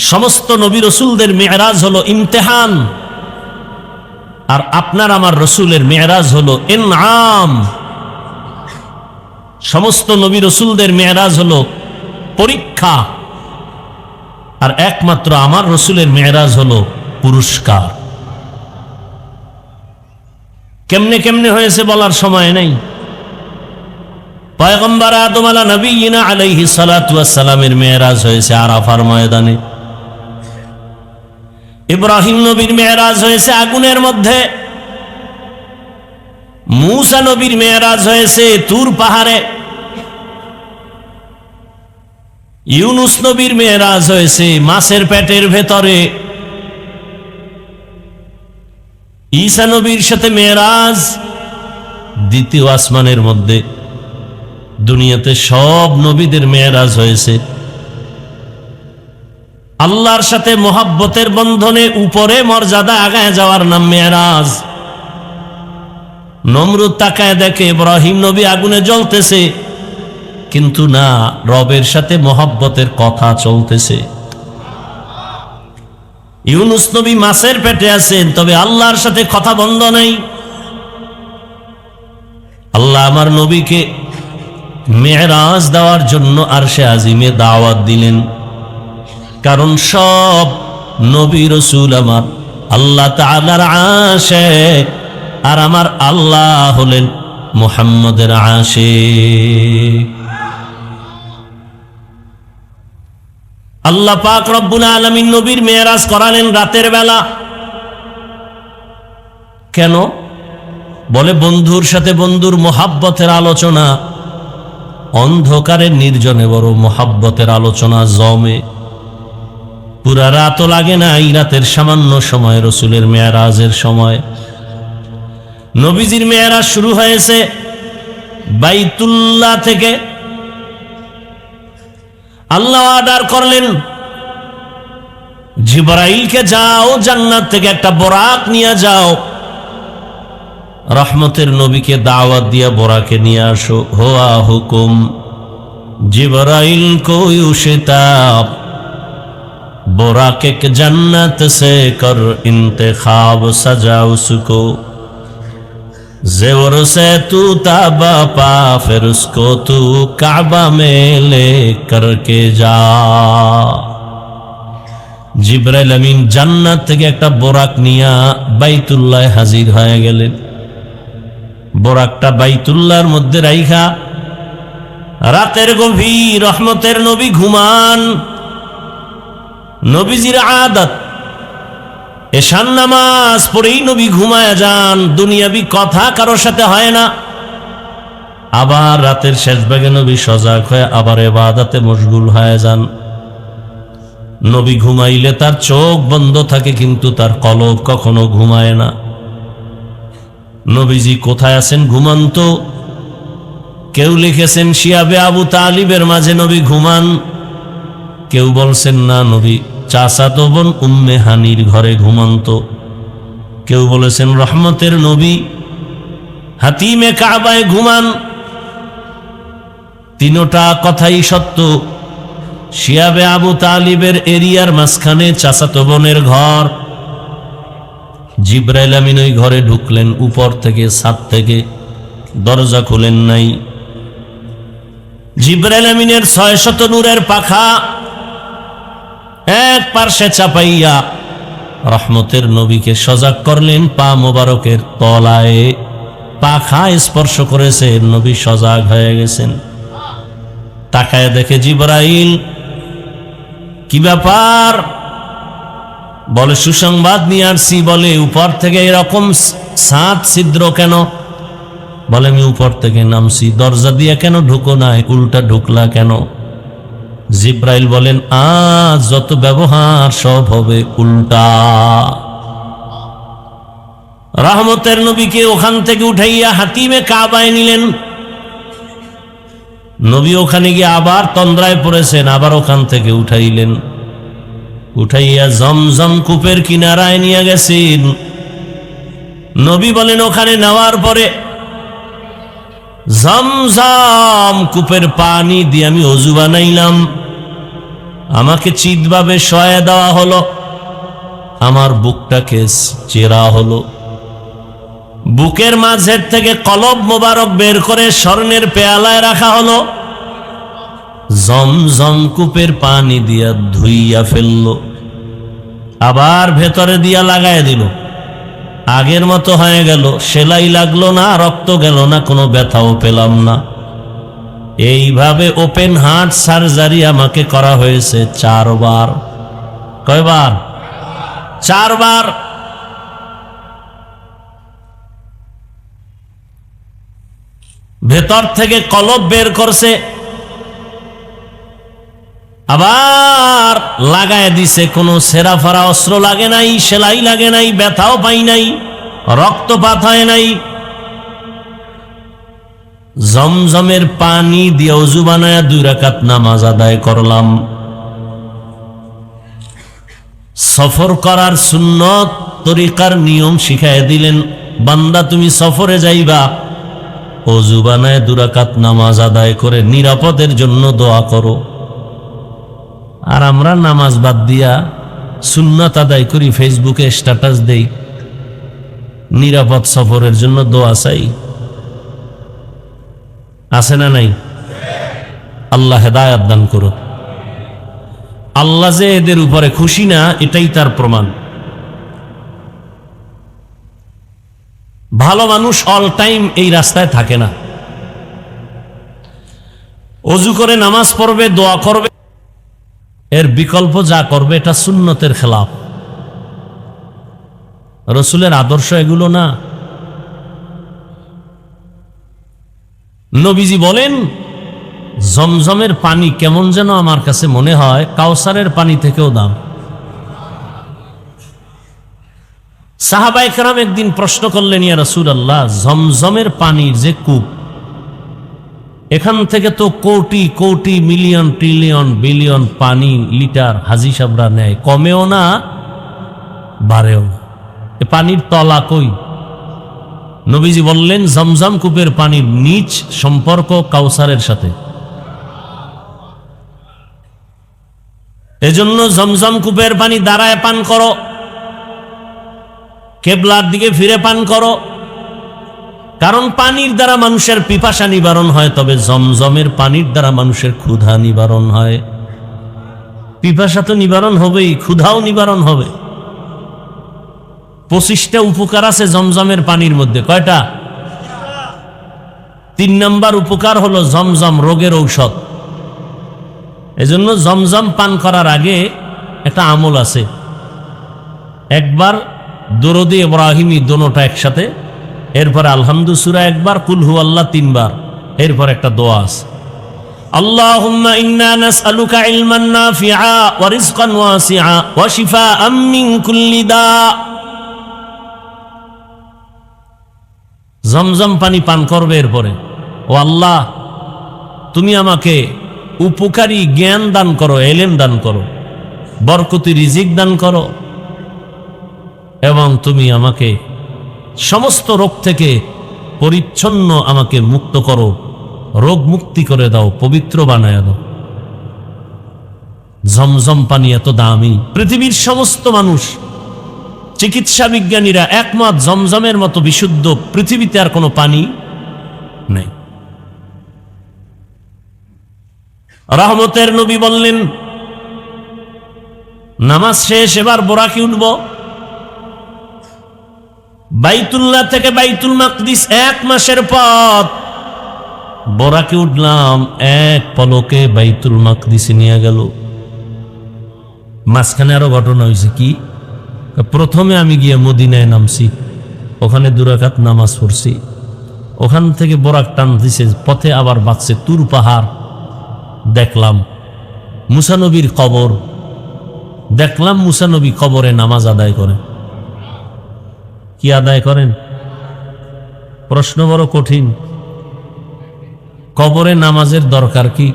সমস্ত নবী রসুলদের মেরাজ হলো ইমতিহান, আর আপনার আমার রসুলের মেরাজ হলো ইনআম। সমস্ত নবী রসুলদের মেরাজ হলো পরীক্ষা, আর একমাত্র আমার রসুলের মেরাজ হলো পুরস্কার। কেমনে কেমনে হয়েছে বলার সময় নেই। পয়গম্বর আদম আলা নবিয়িনা আলাইহিস সালাতু ওয়াস সালামের মেরাজ হয়েছে আরাফার ময়দানে। ইব্রাহিম নবীর মেরাজ হয়েছে আগুনের মধ্যে। মূসা নবীর মেরাজ হয়েছে তুর পাহাড়ে। ইউনুস নবীর মেরাজ হয়েছে মাছের পেটের ভেতরে। ঈসা নবীর সাথে মেরাজ দ্বিতীয় আসমানের মধ্যে। দুনিয়াতে সব নবীদের মেরাজ হয়েছে আল্লাহর সাথে মোহাব্বতের বন্ধনে উপরে মর্যাদা আগায় যাওয়ার নাম মেরাজ। নমরুদ তাকায় দেখে ইব্রাহিম নবী আগুনে জ্বলতেছে, কিন্তু না, রবের সাথে মোহাব্বতের কথা চলতেছে। ইউনুস নবী মাছের পেটে আছেন, তবে আল্লাহর সাথে কথা বন্ধ নাই। আল্লাহ আমার নবীকে মেরাজ দেওয়ার জন্য আরশে আজিমে দাওয়াত দিলেন, কারণ সব নবী রসুল আমার আল্লাহ তাআলার আশিক, আর আমার আল্লাহ হলেন মুহাম্মদের আশিক। আল্লাহ পাক রব্বুল আলামিন নবীর মেরাজ করালেন রাতের বেলা। কেন? বলে বন্ধুর সাথে বন্ধুর মোহাব্বতের আলোচনা। অন্ধকারের নির্জনে বড় মোহাব্বতের আলোচনা জমে। পুরা রাতও লাগে না, এই রাতের সামান্য সময় রসুলের মেরাজের সময়। নবীজির মেরাজ শুরু হয়েছে বাইতুল্লাহ থেকে। আল্লাহ অর্ডার করলেন, জিবরাইলকে যাও জান্নাত থেকে একটা বোরাক নিয়ে যাও, রহমতের নবীকে দাওয়াত দিয়া বোরাকে নিয়ে আসো। হোয়া হুকুম জিবরাইল কো ইউশিতাব, बोराक एक जन्नत से कर इंतखाब, सजा उसको जेवर से तू ताबा पा, फिर उसको तू काबा में ले करके जा। जिब्राइल अमीन জান্নাত থেকে একটা বোরাক নিয়া বাইতুল্লাহ হাজির হয়ে গেলেন। বোরাকটা বাইতুল্লাহর মধ্যে রাইখা রাতের গভীর রহমতের নবী ঘুমান। নবীজির আদত এশান নামাজ পড়েই নবী ঘুমায় যান, দুনিয়াবি কথা কারোর সাথে হয় না। আবার রাতের শেষ ভাগে নবী সজাগ হয়ে আবার ইবাদতে মশগুল হয়ে যান। নবী ঘুমাইলে তার চোখ বন্ধ থাকে, কিন্তু তার কলব কখনো ঘুমায় না। নবীজি কোথায় আছেন ঘুমান্ত? কেউ লিখেছেন শিয়াবে আবু তালিবের মাঝে নবী ঘুমান, কেউ বলছেন না নবী চাচাতো বোন উম্মে হানির ঘরে ঘুমন্ত, কেউ বলেছেন রহমতের নবী হাতিমে কাবায় ঘুমান। তিনোটা কথাই সত্য। শিয়াবে আবু তালিবের এরিয়ার মাঝখানে চাচাতো বোনের ঘর। জিব্রাইল আমিন ওই ঘরে ঢুকলেন উপর থেকে, ছাদ থেকে, দরজা খুলেন নাই। জিব্রাইল আমিনের 600 নূরের পাখা এক পার্শ্বে চাপাইয়া রহমতের নবীকে সজাগ করলেন। পা মোবারকের তলায় পাখা স্পর্শ করেছে, নবী সজাগ হয়ে গেছেন। তাকায় দেখে জিব্রাইল, কি ব্যাপার? বলে সুসংবাদ নিয়ে আসছি। বলে উপর থেকে এরকম ছাদ ছিদ্র কেন? বলে আমি উপর থেকে নামছি। দরজা দিয়ে কেন ঢুকো নাই, উল্টা ঢুকলা কেন? জিব্রাইল বলেন, আজ যত ব্যবহার সব হবে উল্টা। রহমতের নবীকে ওখান থেকে উঠাইয়া হাতিমে কাবায় নিলেন। নবী ওখানে গিয়ে আবার তন্দ্রায় পড়েছেন, আবার ওখান থেকে উঠাইলেন। উঠাইয়া জমজম কূপের কিনারায় নিয়ে গেছেন। নবী বলেন, ওখানে নেওয়ার পরে জমজম কূপের পানি দিয়ে আমি অজু বানাইলাম। আমাকে চিতভাবে শয়ে দেওয়া হলো, আমার বুকটাকে চেরা হলো। বুকের মাঝের থেকে কলব মোবারক বের করে স্বর্ণের পেয়ালায় রাখা হলো। জমজম কূপের পানি দিয়া ধুইয়া ফেললো, আবার ভেতরে দিয়া লাগায় দিল। আগের মতো হয়ে গেল, সেলাই লাগলো না, রক্ত গেল না, কোনো ব্যথাও পেলাম না। এইভাবে ওপেন হার্ট সার্জারি আমাকে করা হয়েছে 4 বার। কয়বার? 4 বার। ভেতর থেকে কলব বের করছে, আবার লাগায় দিছে। কোনো সেরাফারা অস্ত্র লাগে নাই, সেলাই লাগে নাই, ব্যথাও পাই নাই, রক্তপাত হয় নাই। জমজমের পানি দিয়ে ওযু বানায়া 2 রাকাত নামাজ আদায় করলাম। সফর করার সুন্নত তরিকার নিয়ম শিখায় দিলেন, বান্দা তুমি সফরে যাইবা, ওযু বানায় 2 রাকাত নামাজ আদায় করে নিরাপদের জন্য দোয়া করো। আর আমরা নামাজ বাদ দিয়া সুন্নাত আদায় করি, ফেসবুকে স্ট্যাটাস দেই, নিরাপদ সফরের জন্য দোয়া চাই। আছে না নাই? আল্লাহ হেদায়েত দান করো। আল্লাহ যে এদের উপরে খুশি না, এটাই তার প্রমাণ। ভালো মানুষ অল টাইম এই রাস্তায় থাকে না। ওযু করে নামাজ পড়বে, দোয়া করবে, এর বিকল্প যা করবে এটা সুন্নতের খেলাফ। রসুলের আদর্শ এগুলো না। নবীজি বলেন, জমজমের পানি কেমন যেন আমার কাছে মনে হয় কাউসারের পানি থেকেও দাম। সাহাবায়ে কেরাম একদিন প্রশ্ন করলেন, ইয়া রাসূলুল্লাহ, জমজমের পানির যে কূপ, এখান থেকে তো crore crore million trillion billion পানি লিটার হাজি সাবরা নেয়, কমেও না বাড়েও না, এ পানির তলা কই? নবীজি বললেন, জমজম কূপের পানির নিচ সম্পর্ক কাউসারের সাথে। এজন্য জমজম কূপের পানি দাঁড়ায় পান করো, কেবলার দিকে ফিরে পান করো, কারণ পানির দ্বারা মানুষের পিপাসা নিবারণ হয়, তবে জমজমের পানির দ্বারা মানুষের ক্ষুধা নিবারণ হয়। পিপাসা তো নিবারণ হবেই, ক্ষুধাও নিবারণ হবে। 25টা উপকার আছে জমজমের পানির মধ্যে। কয়টা? 3 নাম্বার উপকার হলো জমজম রোগের ঔষধ। এজন্য জমজম পান করার আগে একটা আমল আছে, একবার দরুদ ইব্রাহিমী দোনোটা একসাথে, এরপরে আলহামদু সূরা একবার, কুল হুয়াল্লাহ 3 বার, এরপর একটা দোয়া আছে, আল্লাহুম্মা ইন্না নাসআলুকা ইলমান নাফিআ ওয়া রিজকান ওয়াসিআ ওয়া শিফাআম মিন কুল্লি দা। জমজম পানি পান করবে, এরপরে, ও আল্লাহ, তুমি আমাকে উপকারী জ্ঞান দান করো, এলেম দান করো, বরকতি রিজিক দান করো, এবং তুমি আমাকে সমস্ত রোগ থেকে পরিচ্ছন্ন আমাকে মুক্ত করো, রোগ মুক্তি করে দাও, পবিত্র বানায় দাও। জমজম পানি এত দামি, পৃথিবীর সমস্ত মানুষ, চিকিৎসা বিজ্ঞানীরা একমত জমজমের মতো বিশুদ্ধ পৃথিবীতে আর কোনো পানি নেই। রহমতের নবী বললেন, নামাজ শেষ, এবার বোরাকি উঠব। বাইতুল্লাহ থেকে বাইতুল মাকদিস 1 মাসের পথ, বোরাকি উঠলাম, এক পলকে বাইতুল মাকদিসে নিয়ে গেল। মাঝখানে আরো ঘটনা হয়েছে। কি? প্রথমে আমি গিয়ে মদিনায় নামছি, ওখানে 2 রাকাত নামাজ পড়ছি, ওখান থেকে বোরাক টান দিছে, পথে আবার বাঁচছে তুর পাহাড়, দেখলাম মুসা নবীর কবর, দেখলাম মুসা নবী কবরে নামাজ আদায় করেন। কি আদায় করেন? প্রশ্ন বড় কঠিন। কবরে নামাজের দরকার কি?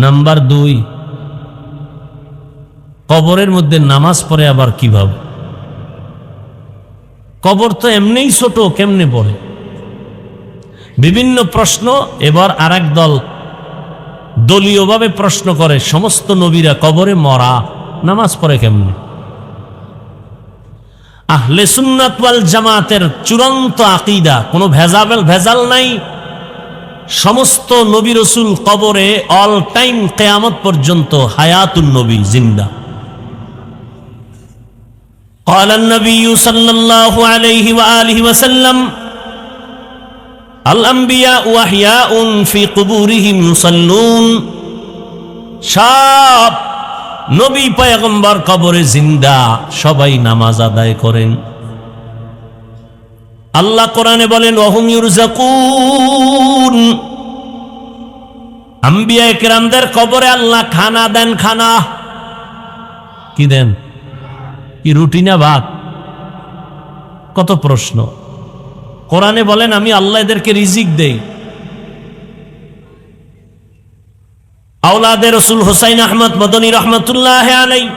নাম্বার 2, কবরের মধ্যে নামাজ পড়ে আবার কিভাবে? কবর তো এমনিই ছোট, কেমনে পড়ে? বিভিন্ন প্রশ্ন। এবার আরেক দল দলীয়ভাবে প্রশ্ন করে, সমস্ত নবীরা কবরে মরা, নামাজ পড়ে কেমনে? আহলে সুন্নাত ওয়াল জামাতের চূড়ান্ত আকীদা, কোনো ভেজাল নাই। সমস্ত নবী রাসূল কবরে অল টাইম, কিয়ামত পর্যন্ত হায়াতুন নবী, জিন্দা। قال النبي صلى الله عليه وآله وسلم الأنبياء أحياء في قبورهم يصلون। সব নবী পয়গম্বর কবরে জিন্দা, সবাই নামাজ আদায় করেন। আল্লাহ কোরআনে বলেন, ওয়াহুম ইউরযাকুন। আম্বিয়া কিরামদের কবরে আল্লাহ খানা দেন। খানা কি দেন? কি রুটি না ভাত? কত প্রশ্ন। কোরআনে বলেন, আমি আল্লাহ এদেরকে রিজিক দেই। আওলাদে রসুল হুসাইন আহমদ মদনী রহমতুল্লাহ আলাইহি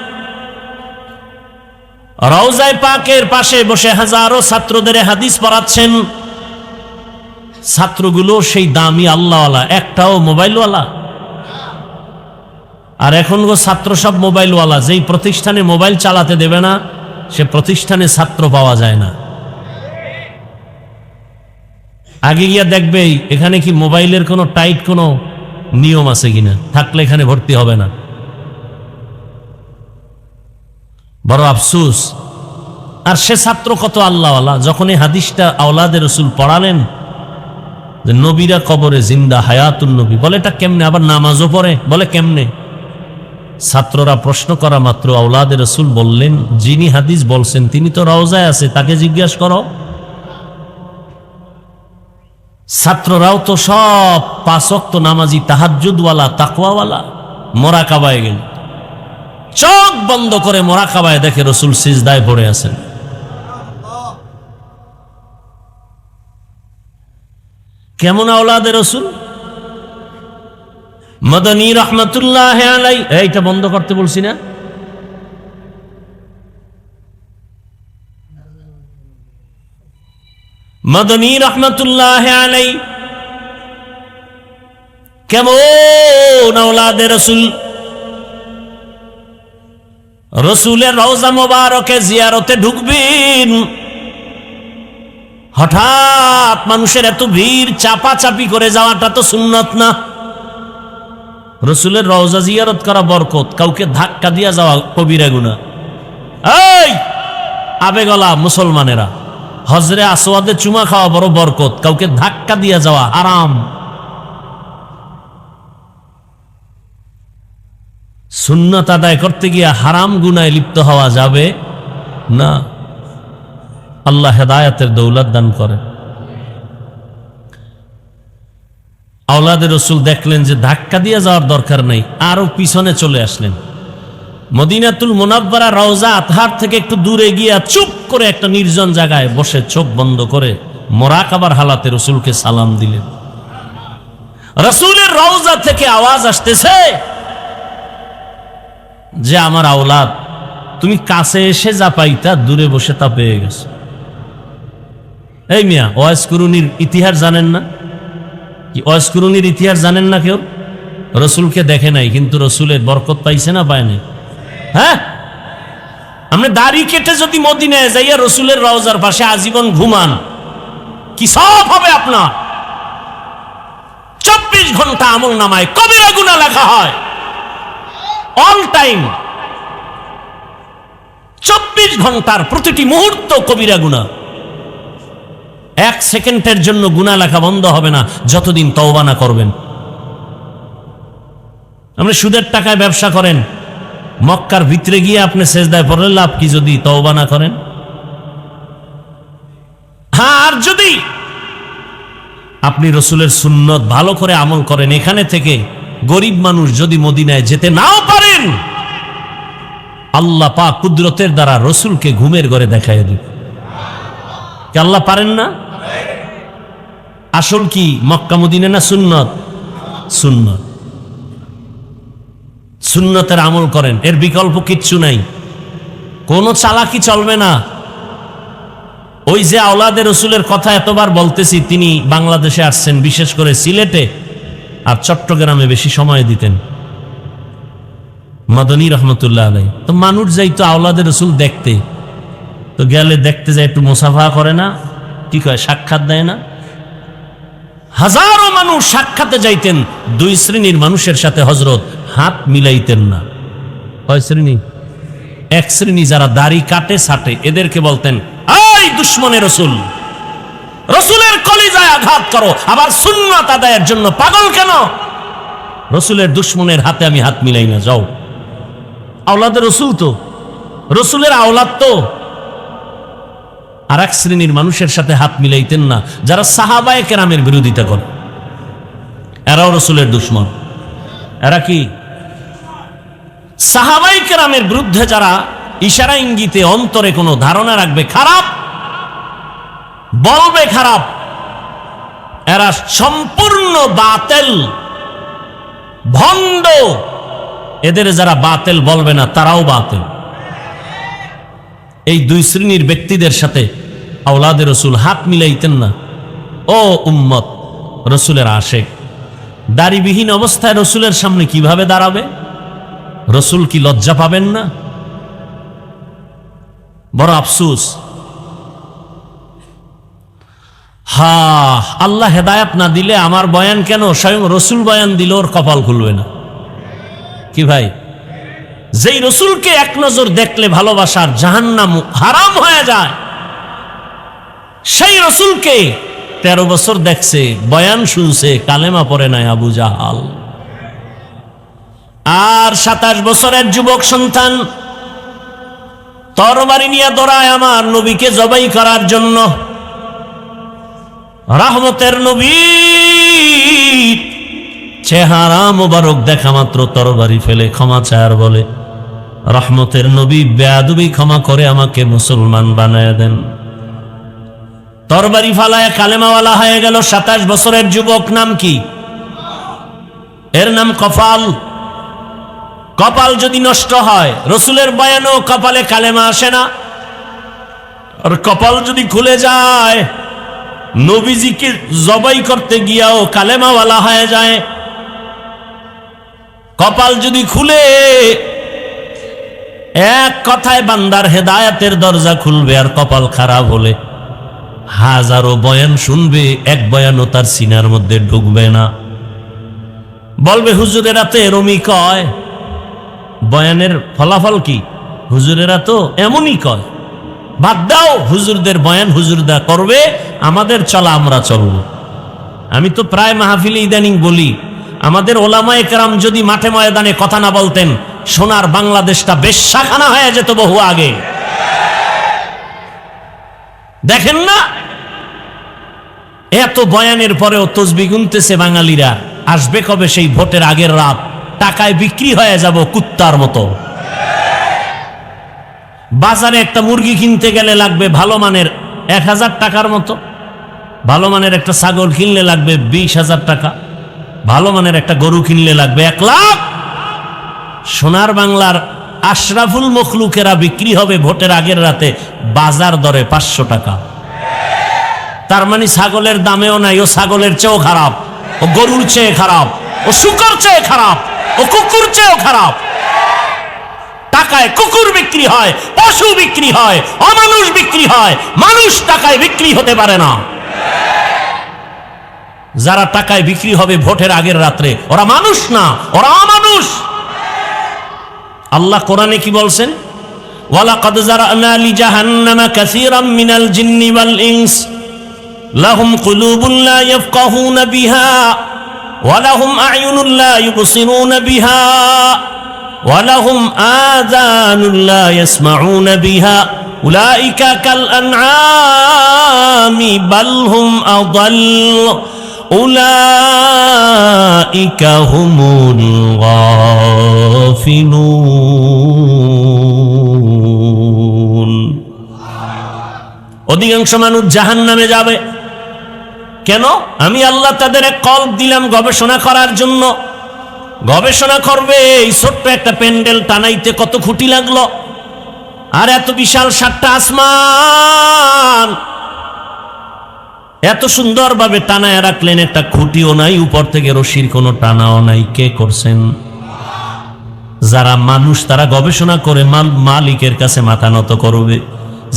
রওজায়ে পাকের পাশে বসে হাজারো ছাত্রদের হাদিস পড়াচ্ছেন। ছাত্রগুলো সেই দামি আল্লাহওয়ালা, একটাও মোবাইলওয়ালা। আর এখন ছাত্র সব মোবাইলওয়ালা। যেই প্রতিষ্ঠানে মোবাইল চালাতে দেবে না, সে প্রতিষ্ঠানে ছাত্র পাওয়া যায় না। আগে গিয়া দেখবে এখানে কি মোবাইলের কোনো টাইট কোনো নিয়ম আছে কিনা, থাকলে এখানে ভর্তি হবে না। বড় আফসোস। আর সে ছাত্র কত আল্লাহওয়ালা। যখন এই হাদিসটা আওলাদে রসুল পড়ালেন যে নবীরা কবরে জিন্দা, হায়াতুন নবী, বলে এটা কেমনে? আবার নামাজও পড়ে, বলে কেমনে? ছাত্ররা প্রশ্ন করা মাত্র আওলাদে রসুল বললেন, যিনি হাদিস বলছেন তিনি তো রওজায় আছে, তাকে জিজ্ঞাসা করো। ছাত্ররাও তো সব 5 ওয়াক্ত নামাজি, তাহাজ্জুদওয়ালা, তাকওয়াওয়ালা। মোরাকাবায় গেল, চোখ বন্ধ করে মোরাকাবায় দেখে রসুল সিজদায় পড়ে আছেন। কেমন আওলাদে রসুল? মদনী রহমতুল্লাহ আলাইহি। এইটা বন্ধ করতে বলছি না? মদনী রহমতুল্লাহ আলাইহি কেমন আওলাদে রসুল? রসুলের রওজা মোবারকে জিয়ারতে ঢুকবেন, হঠাৎ মানুষের এত ভিড়, চাপাচাপি করে যাওয়াটা তো সুন্নত না। রসুলের রওজা জিয়ারত করা বরকত, কাউকে ধাক্কা দিয়া যাওয়া কবিরা গুনাহ। এই আবেগলা মুসলমানেরা, হজরে আসওয়াদে চুমা খাওয়া বড় বরকত, কাউকে ধাক্কা দিয়া যাওয়া হারাম। সুন্নত আদায় করতে গিয়া হারাম গুনায় লিপ্ত হওয়া যাবে না। আল্লাহ হেদায়েতের দৌলত দান করে। আওলাদে রসুল দেখলেন যে ধাক্কা দিয়ে যাওয়ার দরকার নেই, আরো পিছনে চলে আসলেন। মদিনাতুল মুনাওয়ারা রওজা আতহার থেকে একটু দূরে গিয়া চুপ করে একটা নির্জন জায়গায় বসে চোখ বন্ধ করে মোরাকাবার হালাতে রসুলকে সালাম দিলেন। রসুলের রওজা থেকে আওয়াজ আসতেছে যে আমার আওলাদ, তুমি কাছে এসে যা পাইতা দূরে বসে তা পেয়ে গেছো। এই মিয়া, ওয়াইস কুরুনির ইতিহাস জানেন না? কি অস্কুরুনির ইতিহাস জানেন না কেউ? রসুলকে দেখে নাই কিন্তু রসুলের বরকত পাইছে না পায় নাই? হ্যাঁ, আপনি দাড়ি কেটে যদি মদিনায় যাইয়া রসুলের রওজার পাশে আজীবন ঘুমান, কি সব হবে আপনার? 24 ঘন্টা আমল নামায় কবিরা গুনাহ লেখা হয়, অল টাইম। 24 ঘন্টার প্রতিটি মুহূর্ত কবিরা গুনাহ। 1 সেকেন্ডের জন্য গুনাহ লেখা বন্ধ হবে না যতদিন তওবা না করবেন। আপনি সুদের টাকায় ব্যবসা করেন, মক্কার ভিতরে গিয়ে আপনি সেজদায় পড়লে লাভ কি যদি তওবা না করেন? হ্যাঁ, আর যদি আপনি রসুলের সুন্নত ভালো করে আমল করেন, এখানে থেকে গরিব মানুষ যদি মদিনায় যেতে নাও পারেন, আল্লাহ পাক কুদরতের দ্বারা রসুলকে ঘুমের ঘরে দেখায় দিন। কি আল্লাহ পারেন না? আসল কি মক্কা মদিনা না সুন্নত? সুন্নত। সুন্নতের আমল করেন, এর বিকল্প কিচ্ছু নাই, কোনো চালাকি চলবে না। ওই যে আওলাদে রসুলের কথা এতবার বলতেছি, তিনি বাংলাদেশে আসছেন, বিশেষ করে সিলেটে আর চট্টগ্রামে বেশি সময় দিতেন, মাদানী রহমতুল্লাহ আলাই। তো মানুষ যাইতো আওলাদে রসুল দেখতে, তো গেলে দেখতে যায় একটু মুসাফা করে না, কি কয়, সাক্ষাৎ দেয় না? হাজারো মানুষ সাক্ষাতে যাইতেন, 2 শ্রেণীর মানুষের সাথে হযরত হাত মিলাইতেন না। কয় শ্রেণী? 1 শ্রেণী যারা দাড়ি কাটে ছাটে, এদেরকে বলতেন, এই দুশমনের রসুল, রসুলের কলিজায় আঘাত করো, আবার সুন্নাত আদায়ের জন্য পাগল কেন? রসুলের দুশমনের হাতে আমি হাত মিলাই না, যাও। আওলাদে রসুল তো, রসুলের আওলাদ তো। আর 1 শ্রেণীর মানুষের সাথে হাত মিলাইতেন না যারা সাহাবায়ে কেরামের বিরোধিতা করে, এরাও রসুলের দুশমন। এরা কি? সাহাবায়ে কেরামের বিরুদ্ধে যারা ইশারা ইঙ্গিতে অন্তরে কোনো ধারণা রাখবে খারাপ, বলবে খারাপ, এরা সম্পূর্ণ বাতেল, ভণ্ড। এদের যারা বাতেল বলবে না, তারাও বাতেল। এই 2 শ্রেণীর ব্যক্তিদের সাথে আওলাদে রসুল হাত মিলাইতেন না। ও উম্মত, রসুলের আশেক দাড়িবিহীন অবস্থায় রসুলের সামনে কিভাবে দাঁড়াবে? রসুল কি লজ্জা পাবেন না? বড় আফসোস। হা, আল্লাহ হেদায়েত না দিলে আমার বয়ান কেন, স্বয়ং রসুল বয়ান দিল, ওর কপাল খুলবে না। কি ভাই, যেই রসুলকে এক নজর দেখলে ভালোবাসার জাহান্নাম হারাম হয়ে যায়, সেই রসুলকে 13 বছর দেখছে, বয়ান শুনছে, কালেমা পড়ে নাই আবু জাহাল। আর 27 বছরের যুবক সন্তান তরবারি নিয়ে দৌড়ায় আমার নবীকে জবাই করার জন্য। রহমতের নবী চেহারা মোবারক দেখা মাত্র তরবারি ফেলে ক্ষমা চায়ার বলে, রহমতের নবী বেয়াদবি ক্ষমা করে আমাকে মুসলমান বানায় দেন। তরবারি ফালায় কালেমাওয়ালা হয়ে গেল 27 বছরের যুবক। নাম কি? এর নাম কপাল। কপাল যদি নষ্ট হয়, রসুলের বয়ানও কপালে কালেমা আসে না। আর কপাল যদি খুলে যায়, নবীজিকে জবাই করতে গিয়াও কালেমাওয়ালা হয়ে যায়। কপাল যদি খুলে, এক কথায় বান্দার হেদায়েতের দরজা খুলবে। আর কপাল খারাপ হলে হাজারো বয়ান শুনবে, এক বয়ানও তার সিনার মধ্যে ঢুকবে না। বলবে হুজুরেরা তো এরমই কয়। বয়ানের ফলাফল কি? হুজুরেরা তো এমনই কয়। বাদ দাও, হুজুরদের বয়ান হুজুরদা করবে, আমাদের চলা আমরা চলব। আমি তো প্রায় মাহফিলে ইদানিং বলি, আমাদের ওলামায়ে কেরাম যদি মাঠে ময়দানে কথা না বলতেন, সোনার বাংলাদেশটা বেশ্যাখানা হয়ে যেত বহু আগে। দেখেন না, এত বয়ানের পরেও তসবিহ গুনতেছে বাঙালিরা। আসবে কবে সেই ভোটের আগের রাত, টাকায় বিক্রি হয়ে যাব কুত্তার মতো। বাজারে একটা মুরগি কিনতে গেলে লাগবে ভালো মানের 1000 টাকার মতো, ভালো মানের একটা ছাগল কিনলে লাগবে 20,000 টাকা, ভালো মানের একটা গরু কিনলে লাগবে 1 লাখ। সোনার বাংলার আশরাফুল মখলুকেরা বিক্রি হবে ভোটের আগের রাতে বাজার দরে 500 টাকা। তার মানে ছাগলের দামেও নাই, ও ছাগলের চেয়েও খারাপ। ও গরুর চেয়ে খারাপ, ও শুকর চেয়ে খারাপ, ও কুকুর চেয়েও খারাপ। টাকায় কুকুর বিক্রি হয়, পশু বিক্রি হয়, অমানুষ বিক্রি হয়, মানুষ টাকায় বিক্রি হতে পারে না। যারা টাকায় বিক্রি হবে ভোটের আগের রাত্রে, ওরা মানুষ না, ওরা অমানুষ। আল্লাহ কোরআনে কি বলছেন? ওয়ালাকাদ যারানা লিজাহান্নামা কাসীরাম মিনাল জিন্নি ওয়াল ইনস লাহুম কুলুবুন লা ইয়াফকাহুনা বিহা ওয়া লাহুম আ'য়ুনুন লা ইউবসিরুনা বিহা ওয়া লাহুম আযানুন লা ইয়াসমাউনা বিহা উলাইকা কাল আনআমি বাল হুম আযাল্ল উলাইকা হুমুল গাফিলুন। অধিকাংশ মানুষ জাহান্নামে যাবে কেন? আমি আল্লাহ তাদের এক কল্প দিলাম গবেষণা করার জন্য। গবেষণা করবে, এই ছোট্ট একটা প্যান্ডেল টানাইতে কত খুঁটি লাগলো, আর এত বিশাল 7টা আসমান এত সুন্দরভাবে টানায় রাখলেন, একটা খুঁটিও নাই, উপর থেকে রশির কোনো টানাও নাই। কে করছেন? যারা মানুষ তারা গবেষণা করে মালিকের কাছে মাথা নত করবে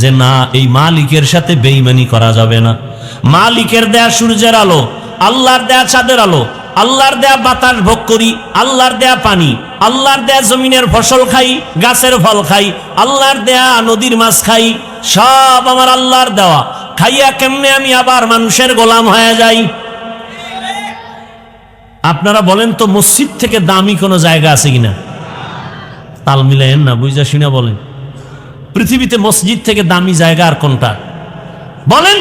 যে না, এই মালিকের সাথে বেঈমানি করা যাবে না। মালিকের দেয়া সূর্যের আলো, আল্লাহর দেয়া চাঁদের আলো, আল্লাহর দেয়া বাতাস ভোগ করি, আল্লাহর দেয়া পানি, আল্লাহর দেয়া জমিনের ফসল খাই, গাছের ফল খাই, আল্লাহর দেয়া নদীর মাছ খাই, সব আমার আল্লাহর দেওয়া। খাইয়া কেমনে আমি আবার মানুষের গোলাম হয়ে যাই? আপনারা বলেন তো, মসজিদ থেকে দামি কোনো জায়গা আছে কিনা? তাল মিলাইন না, বুঝা শুনা বলেন। পৃথিবীতে মসজিদ থেকে দামি জায়গা আর কোনটা বলেন?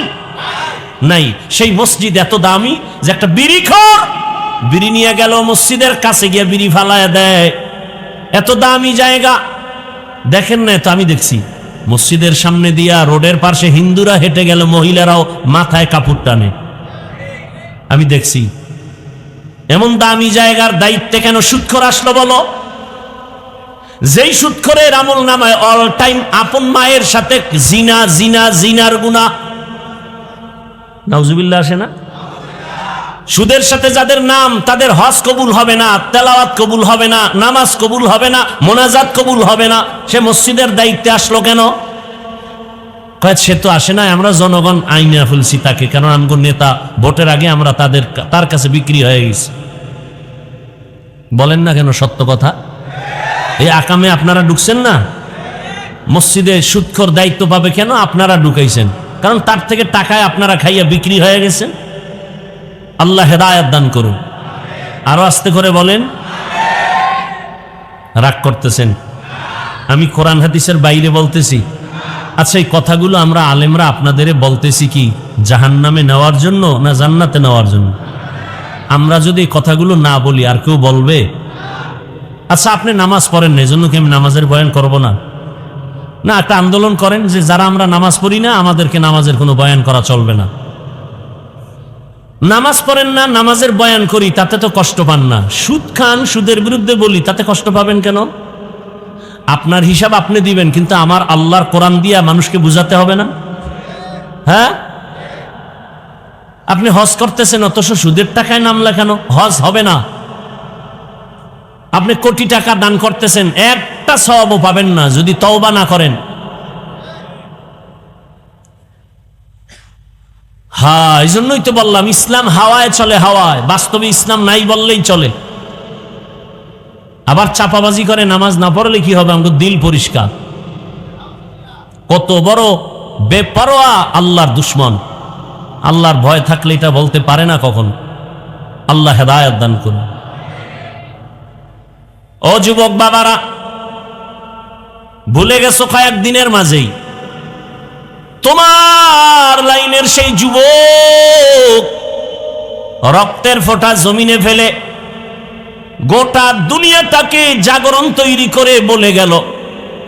নাই। সেই মসজিদ এত দামি যে একটা বিড়িখোর বিড়ি নিয়ে গেল, মসজিদের কাছে গিয়ে বিড়ি ফালায় দেয়। এত দামি জায়গা দেখেন না? তো আমি দেখছি মসজিদের সামনে দিয়া রোডের পাশে হিন্দুরা হেঁটে গেল, মহিলারাও মাথায় কাপড় টানে। আমি দেখছি। এমন দামি জায়গার দায়িত্বে কেন সুদখোর আসলো বলো? যেই সুদখোরের আমল নামায় অল টাইম আপন মায়ের সাথে জিনা জিনা জিনার গুনাহ, নাউজুবিল্লাহ আসে না? সুদের সাথে যাদের নাম, তাদের হজ কবুল হবে না, তেলাওয়াত কবুল হবে না, নামাজ কবুল হবে না, মোনাজাত কবুল হবে না। সে মসজিদের দায়িত্বে আসলো কেন? কয় সে তো আসে না, আমরা জনগণ আইনে ফেলছি তাকে, কারণ আমগো নেতা ভোটের আগে আমরা তার কাছে বিক্রি হয়ে গেছি। বলেন না কেন? সত্য কথা। এই আকামে আপনারা ঢুকছেন না? মসজিদে সুদখোর দায়িত্ব পাবে কেন? আপনারা ঢুকাইছেন, কারণ তার থেকে টাকায় আপনারা খাইয়া বিক্রি হয়ে গেছেন। আল্লাহ হেদায়েত দান করুন। আরো আস্তে করে বলেন। রাগ করতেছেন? আমি কোরআন হাদিসের বাইরে বলতেছি। আচ্ছা, এই কথাগুলো আমরা আলেমরা আপনাদের বলতেছি কি জাহান্নামে নেওয়ার জন্য না জান্নাতে নেওয়ার জন্য? আমরা যদি এই কথাগুলো না বলি আর কেউ বলবে? আচ্ছা, আপনি নামাজ পড়েন না, এজন্য কি আমি নামাজের বয়ান করব না? না, একটা আন্দোলন করেন যে যারা আমরা নামাজ পড়ি না, আমাদেরকে নামাজের কোনো বয়ান করা চলবে না। নামাজ পড়েন না, নামাজের বয়ান করি, তাতে তো কষ্ট পান না। সুদ খান, সুদের বিরুদ্ধে বলি, তাতে কষ্ট পাবেন কেন? আপনার হিসাব আপনি দিবেন, কিন্তু আমার আল্লাহর কোরআন দিয়া মানুষকে বুঝাতে হবে না? হ্যাঁ, আপনি হজ করতেছেন অথচ সুদের টাকায় নাম লেখানো, হজ হবে না। আপনি কোটি টাকা দান করতেছেন, একটা সওয়াবও পাবেন না যদি তওবা না করেন। হ্যাঁ, এই জন্যই তো বললাম ইসলাম হাওয়ায় চলে, হাওয়ায়। বাস্তবে ইসলাম নাই বললেই চলে। আবার চাপাবাজি করে নামাজ না পড়লে কি হবে? আমাদের দিল পরিষ্কার। কত বড় বেপরোয়া আল্লাহর দুশ্মন। আল্লাহর ভয় থাকলে এটা বলতে পারে না কখন। আল্লাহ হেদায়েত দান করুন। ও যুবক বাবারা, ভুলে গেছো কয়েকদিনের মাঝেই তোমার লাইনের সেই যুবক রক্তের ফোঁটা জমিনে ফেলে গোটা দুনিয়াটাকে জাগরণ তৈরি করে বলে গেল,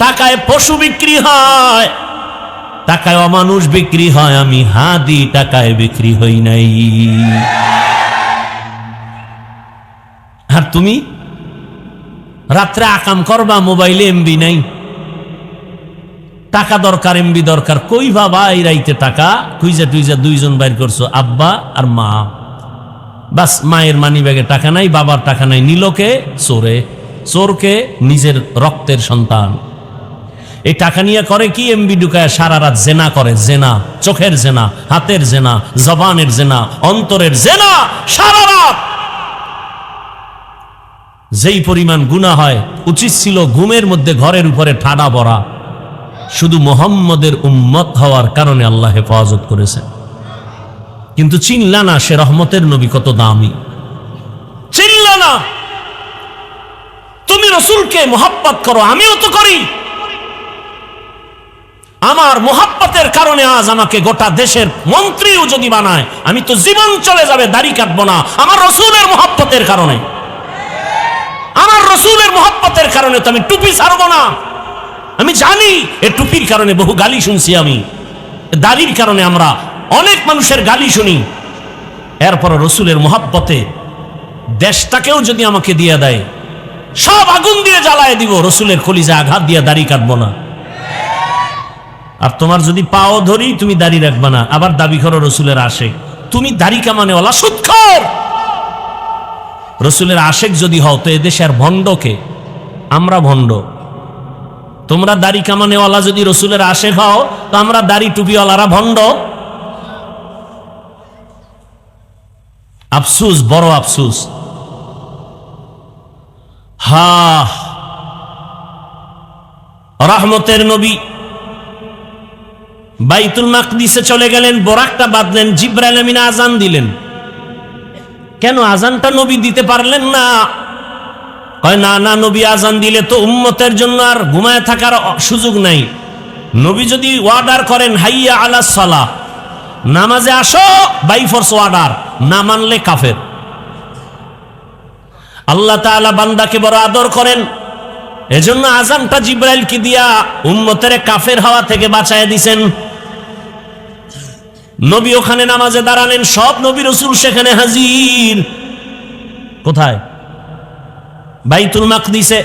টাকায় পশু বিক্রি হয়, টাকায় অমানুষ বিক্রি হয়, আমি হাদি টাকায় বিক্রি হই নাই। আর তুমি রাত্রে আকাম করবা, মোবাইলে এমবি নাই, টাকা দরকার, এমবি দরকার। কই বাবা এই রাইতে টাকা? খুঁজা টুইজা দুইজন বাইর করছো, আব্বা আর মা। বাস মায়ের মানিব্যাগে টাকা নাই, বাবার টাকা নাই, নিলকে চোরে, চোরকে নিজের রক্তের সন্তান। এই টাকা নিয়ে করে কি? এমবি ঢুকায় সারা রাত জেনা করে, জেনা, চোখের জেনা, হাতের জেনা, জবানের জেনা, অন্তরের জেনা, সারা রাত। যেই পরিমাণ গুনাহ হয়, উচিত ছিল ঘুমের মধ্যে ঘরের উপরে ঠাডা পড়া। শুধু মুহাম্মদের উম্মত হওয়ার কারণে আল্লাহ হেফাজত করেছেন। কিন্তু চিনলা না সে রহমতের নবী কত দামি, চিনলা না। তুমি রসুলকে মোহাব্বত করো, আমিও তো করি। আমার মোহাব্বতের কারণে আজ আমাকে গোটা দেশের মন্ত্রীও যদি বানায়, আমি তো জীবন চলে যাবে, দাড়ি কাটবো না, আমার রসুলের মোহাব্বতের কারণে। আমার রসুলের মোহাব্বতের কারণে তো আমি টুপি ছাড়বো না। আমি জানি এ টুপির কারণে বহু গালি শুনছি, আমি দাড়ির কারণে আমরা অনেক মানুষের গালি শুনি। এরপর রসুলের মোহাব্বতে দেশটাকেও যদি আমাকে দিয়ে দেয়, সব আগুন দিয়ে জ্বালায় দিব, রসুলের কলিজায় আঘাত দিয়ে দাড়ি কাটবো না। আর তোমার যদি পাও ধরি, তুমি দাড়ি রাখবা না, আবার দাবি করো রসুলের আশেক। তুমি দাড়ি কামানেওয়ালা সুদখোর। রসুলের আশেক যদি হও তো এদেশের ভণ্ডকে, আমরা ভণ্ড। তোমরা দাড়ি কামানেওয়ালা যদি রসুলের আশেক হও, তো আমরা দাড়ি টুপিওয়ালারা ভণ্ড। আফসুস, বড় আফসুস। হা, রহমতের নবী বাইতুল মাকদিসে চলে গেলেন, বোরাকটা বাঁধলেন, জিবরাইল আমিন আজান দিলেন। কেন আজানটা নবী দিতে পারলেন না? কয় না না, নবী আজান দিলে তো উম্মতের জন্য আর ঘুমায় থাকার সুযোগ নাই। নবী যদি অর্ডার করেন হাইয়া আলাস সালাহ, নামাজে আসো, বাই ফোর্স অর্ডার, না মানলে কাফের। আল্লাহ তাআলা বান্দাকে বড় আদর করেন, এজন্য আজানটা জিবরাইলকে দিয়া উম্মতের কাফের হওয়া থেকে বাঁচায় দিছেন। নবী ওখানে নামাজে দাঁড়ালেন, সব নবী রাসূল সেখানে হাজির। কোথায়? বাইতুল মাকদিসে।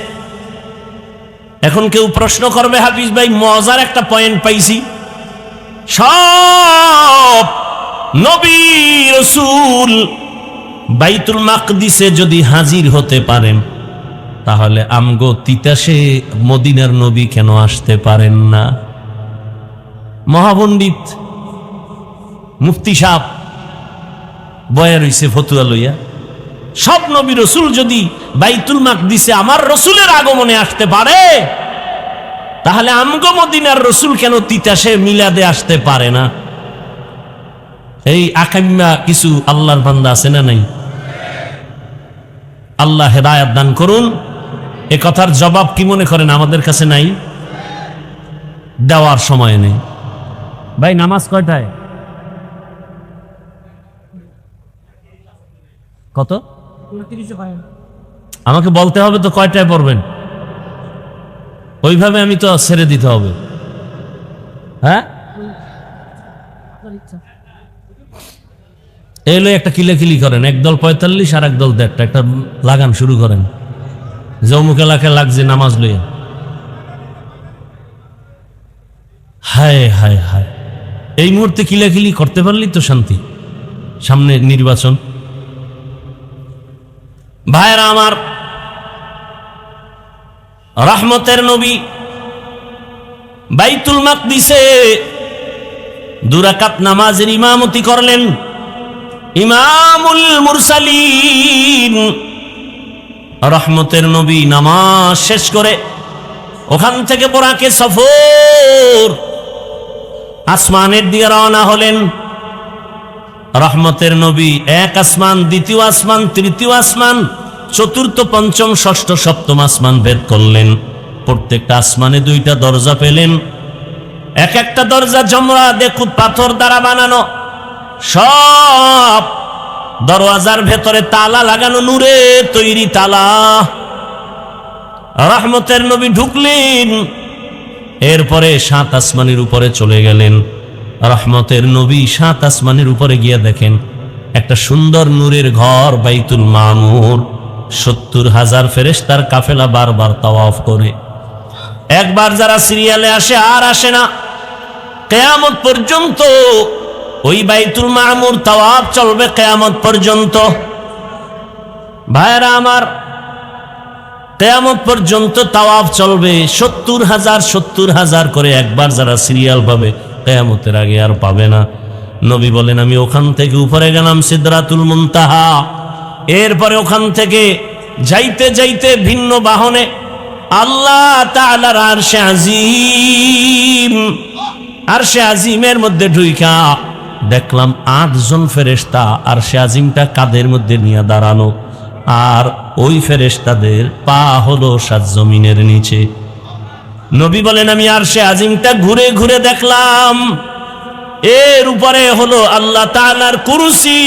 এখন কেউ প্রশ্ন করবে, হাফিজ ভাই মজার একটা পয়েন্ট পাইছি, সব নবী রাসূল বাইতুল মাকদিসে যদি হাজির হতে পারেন, তাহলে আমগো তিতাসে মদিনার নবী কেন আসতে পারেন না? মহাপণ্ডিত মুফতি সাহেব বয়া রইছে ফতুয়া লইয়া, সব নবী রসুল যদি বাইতুল মাকদিসে আমার রসুলের আগমনে আসতে পারে, তাহলে আমগো মদিনার রসুল কেন তিতাসে মিলাদে আসতে পারে না? এই আকাম্মা কিছু আল্লাহর বান্দা আছে না নাই? আল্লাহ হেদায়েত দান করুন। এ কথার জবাব কি মনে করেন আমাদের কাছে নাই? দেওয়ার সময় নেই। ভাই নামাজ কয়টায়? কত? আমাকে বলতে হবে তো কয়টায় পড়বেন, ওইভাবে আমি তো ছেড়ে দিতে হবে। হ্যাঁ, এলো একটা কিলাকিলি করেন, একদল 45 আর একদল 1.5, একটা লাগান শুরু করেন, জমুক এলাকায় লাগছে নামাজ লইয়া। হায় হায় হায়, এই মুহূর্তে কিলাকিলি করতে পারলি তো শান্তি। সামনে নির্বাচন। ভাইরা আমার, রহমতের নবী বাইতুল মাকদিসে 2 রাকাত নামাজের ইমামতি করলেন। ইমামুল মুরসালিন রহমতের নবী নামাজ শেষ করে ওখান থেকে বোরাকে সফর আসমানের দিকে রওনা হলেন। রহমতের নবী এক আসমান, দ্বিতীয় আসমান, তৃতীয় আসমান, চতুর্থ, পঞ্চম, ষষ্ঠ, সপ্তম আসমান ভেদ করলেন। প্রত্যেকটা আসমানে 2টা দরজা পেলেন। এক একটা দরজা জমরা দেখুত পাথর দ্বারা বানানো, সব দরওয়াজার ভেতরে তালা লাগানো, নূরে তৈরি তালা। রহমতের নবী ঢুকলেন, এরপরে 7 আসমানের উপরে চলে গেলেন। রহমতের নবী 7 আসমানের উপরে গিয়ে দেখেন একটা সুন্দর নূরের ঘর, বাইতুল মামুর। 70,000 ফেরেশতার কাফেলা বারবার তাওয়াফ করে। একবার যারা সিরিয়ালে আসে আর আসে না, কিয়ামত পর্যন্ত ওই বাইতুল মামুর তাওয়াফ চলবে কিয়ামত পর্যন্ত। ভাইরা আমার, কিয়ামত পর্যন্ত তাওয়াফ চলবে 70,000 করে একবার, যারা সিরিয়াল পাবে কিয়ামতের আগে আর পাবে না। নবী বলেন আমি ওখান থেকে উপরে গেলাম সিদরাতুল মুনতাহা, এরপরে ওখান থেকে যাইতে যাইতে ভিন্ন বাহনে আল্লাহ তাআলার আরশে আজিম, আরশে আজিমের মধ্যে ঢুইকা দেখলাম 8 জন ফেরেশতা আরশে আজিমটা কাঁধের মধ্যে নিয়ে দাঁড়ানো, আর ওই ফেরেশতাদের পা হলো 7 জমিনের নিচে। নবী বলেন আমি আরশে আজিমটা ঘুরে ঘুরে দেখলাম, এর উপরে হলো আল্লাহ তাআলার কুরসি,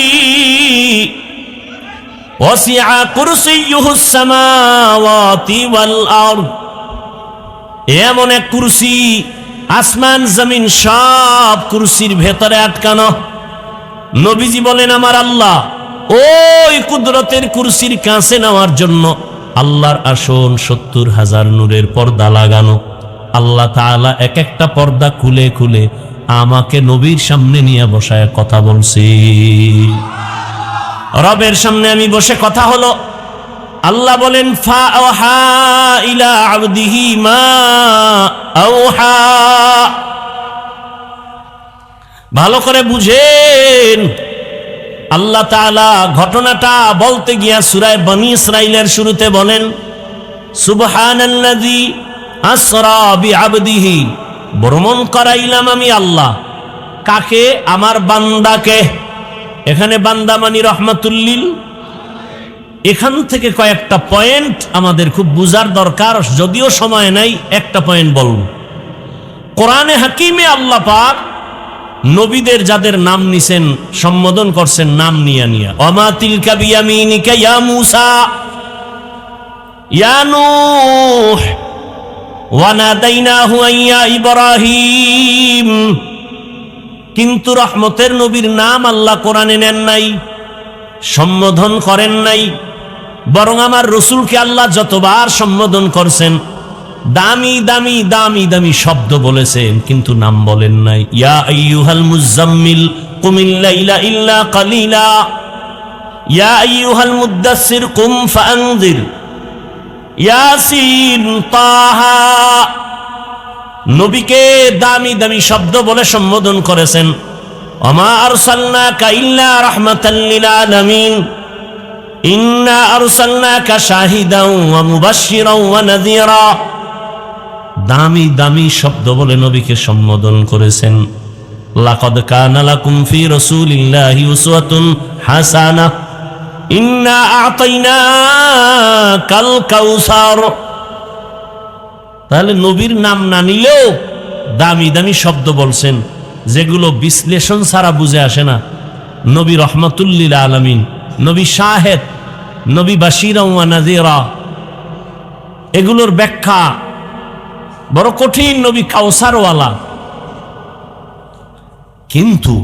ওয়াসিআ কুরসিয়ুহুস সামাওয়াতি ওয়াল আরদ, এমন এক কুরসি আসমান জমিন সব কুরসির ভেতরে আটকানো। নবীজি বলেন আমার আল্লাহ ওই কুদরতের কুরসির কাছে নেওয়ার জন্য আল্লাহর আসন 70,000 নূরের পর্দা লাগানো। আল্লাহ তাআলা এক একটা পর্দা খুলে খুলে আমাকে নবীর সামনে নিয়ে বসায় কথা বলছি। রবের সামনে আমি বসে কথা হলো। আল্লাহ বলেন ফাআহা ইলা আবদিহি মা আওহা। ভালো করে বুঝেন, আল্লাহ তাআলা ঘটনাটা বলতে গিয়া সূরা বনী ইসরাঈলের শুরুতে বলেন সুবহানাল্লাযী আসরা বিআবদিহি, ভ্রমণ করাইলাম আমি আল্লাহ। কাকে? আমার বান্দাকে। এখানে বান্দা মানি রহমাতুল্লিল। এখান থেকে কয়েকটা পয়েন্ট আমাদের খুব বুঝার দরকার, যদিও সময় নাই, একটা পয়েন্ট বলব। কোরআনে হাকিমে আল্লাহ পাক নবীদের যাদের নাম নিছেন, সম্বোধন করছেন নাম নিয়া নিয়া। ওমা তিলকা বিয়ামিনিকা ইয়া মূসা ইয়া নূহ ওয়া নাদাইনাহু ইয়া ইব্রাহিম। কিন্তু রহমতের নবীর নাম আল্লাহ কোরআনে নেন নাই, সম্বোধন করেন নাই, বরং আমার রসুলকে আল্লাহ যতবার সম্বোধন করছেন দামি দামি দামি দামি শব্দ বলেছেন, কিন্তু নাম বলেন নাই। ইয়া আইয়ুহাল মুজাম্মিল কুমিল লাইলা ইল্লা কালিলা, ইয়া আইয়ুহাল মুদ্দাসসির কুম ফাআনযির, ইয়াসিন তাহা। নবীকে দামি দামি শব্দ বলে সম্বোধন করেছেন। ওমা আরসালনাকা ইল্লা রাহমাতাল লিল আলামিন, ইন্না আরসালনাকা শাহিদাও ওয়া মুবাশশিরাও ওয়া নাযীরা। দামি দামি শব্দ বলে নবীকে সম্বোধন করেছেন। লাকাদ কানা লাকুম ফি রাসূলিল্লাহি উসওয়াতুন হাসানাহ, ইন্না আ'তাইনাকাল কাউসার। তাহলে নবীর নাম না নিলেও দামি দামি শব্দ বলছেন, যেগুলো বিশ্লেষণ ছাড়া বুঝে আসে না। নবী রহমাতুল লিল আলামিন, নবী শাহেদ, নবী বাশীরা ওয়া নাযীরা, এগুলোর ব্যাখ্যা বড় কঠিন। নবী কাউসারওয়ালা। কিন্তু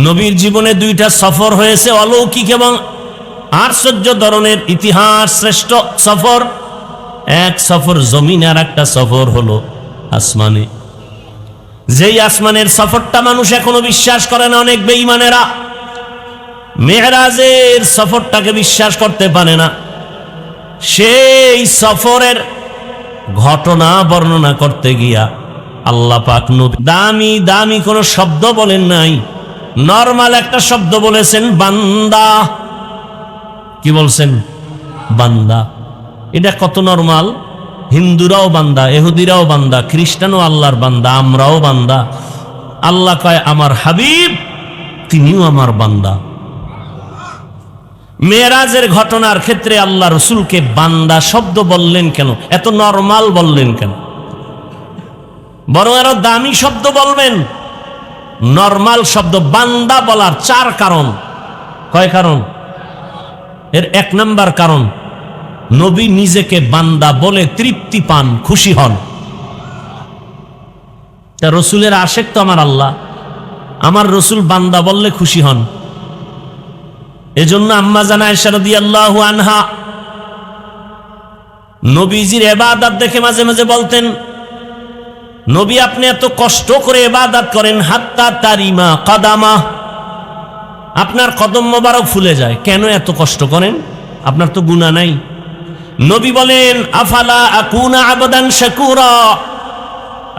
নবীর জীবনে 2টা সফর হয়েছে, অলৌকিক এবং আশ্চর্য ধরনের, ইতিহাস শ্রেষ্ঠ সফর। এক সফর জমিন, আর একটা সফর হলো আসমানে। যেই আসমানের সফরটা মানুষ এখনো বিশ্বাস করে না, অনেক বেঈমানেরা মেরাজের সফরটাকে বিশ্বাস করতে পারে না। সেই সফরের ঘটনা বর্ণনা করতে গিয়া আল্লাহ পাক নবী দামি দামি কোনো শব্দ বলেন নাই, নরমাল একটা শব্দ বলেছেন, বান্দা। কি বলছেন? বান্দা। এটা কত নরমাল। হিন্দুরাও বান্দা, ইহুদিরাও বান্দা, খ্রিস্টানও আল্লাহর বান্দা, আমরাও বান্দা। আল্লাহ কয় আমার হাবিব তিনিও আমার বান্দা। মেরাজের ঘটনার ক্ষেত্রে আল্লাহ রসুলকে বান্দা শব্দ বললেন কেন? এত নরমাল বললেন কেন? বরং আরো দামি শব্দ বলবেন। নরমাল শব্দ বান্দা বলার 4 কারণ। কয় কারণ? এর 1 নাম্বার কারণ, নবী নিজেকে বান্দা বলে তৃপ্তি পান, খুশি হন। তা রসুলের আশেক তো আমার আল্লাহ, আমার রসুল বান্দা বললে খুশি হন। এজন্য আম্মা জান আয়েশা রাদিয়াল্লাহু আনহা নবীজির ইবাদত দেখে মাঝে মাঝে বলতেন, নবী আপনি এত কষ্ট করে ইবাদত করেন, হাত্তা তারিমা কাদামা, আপনার কদম মোবারক ফুলে যায়, কেন এত কষ্ট করেন? আপনার তো গুনাহ নাই। নবী বলেন আফালা আকুনা আবদান শাকুরা,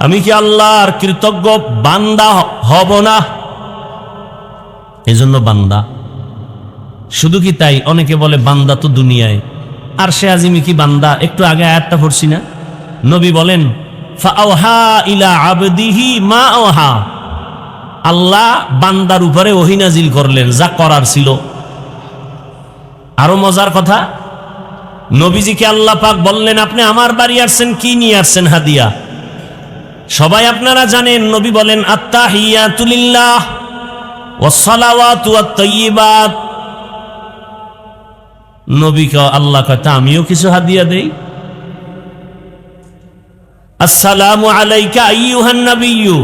আমি কি আল্লাহর কৃতজ্ঞ বান্দা হব না? এজন্য বান্দা। শুধু কি তাই, অনেকে বলে বান্দা তো দুনিয়ায়, আর সে আজিমি কি বান্দা? একটু আগে আয়াতটা পড়ছি না, নবী বলেন ফাআওহা ইলা আবদিহি মা আওহা, আল্লাহ বান্দার উপরে ওহী নাজিল করলেন যা করার ছিল। আরো মজার কথা, নবীজিকে আল্লাহ পাক বললেন আপনি আমার বাড়ি আসছেন, কি নিয়ে আসছেন? হাদিয়া। সবাই আপনারা জানেন, নবী বলেন আত্তাহিয়াতু লিল্লাহ ওয়াস সালাওয়াতু ওয়াত তাইয়্যিবাত। নবীকে আল্লাহ কয় তা আমিও কিছু হাদিয়া দেই। আসসালামু আলাইকা আইয়ুহান নাবিয়্যু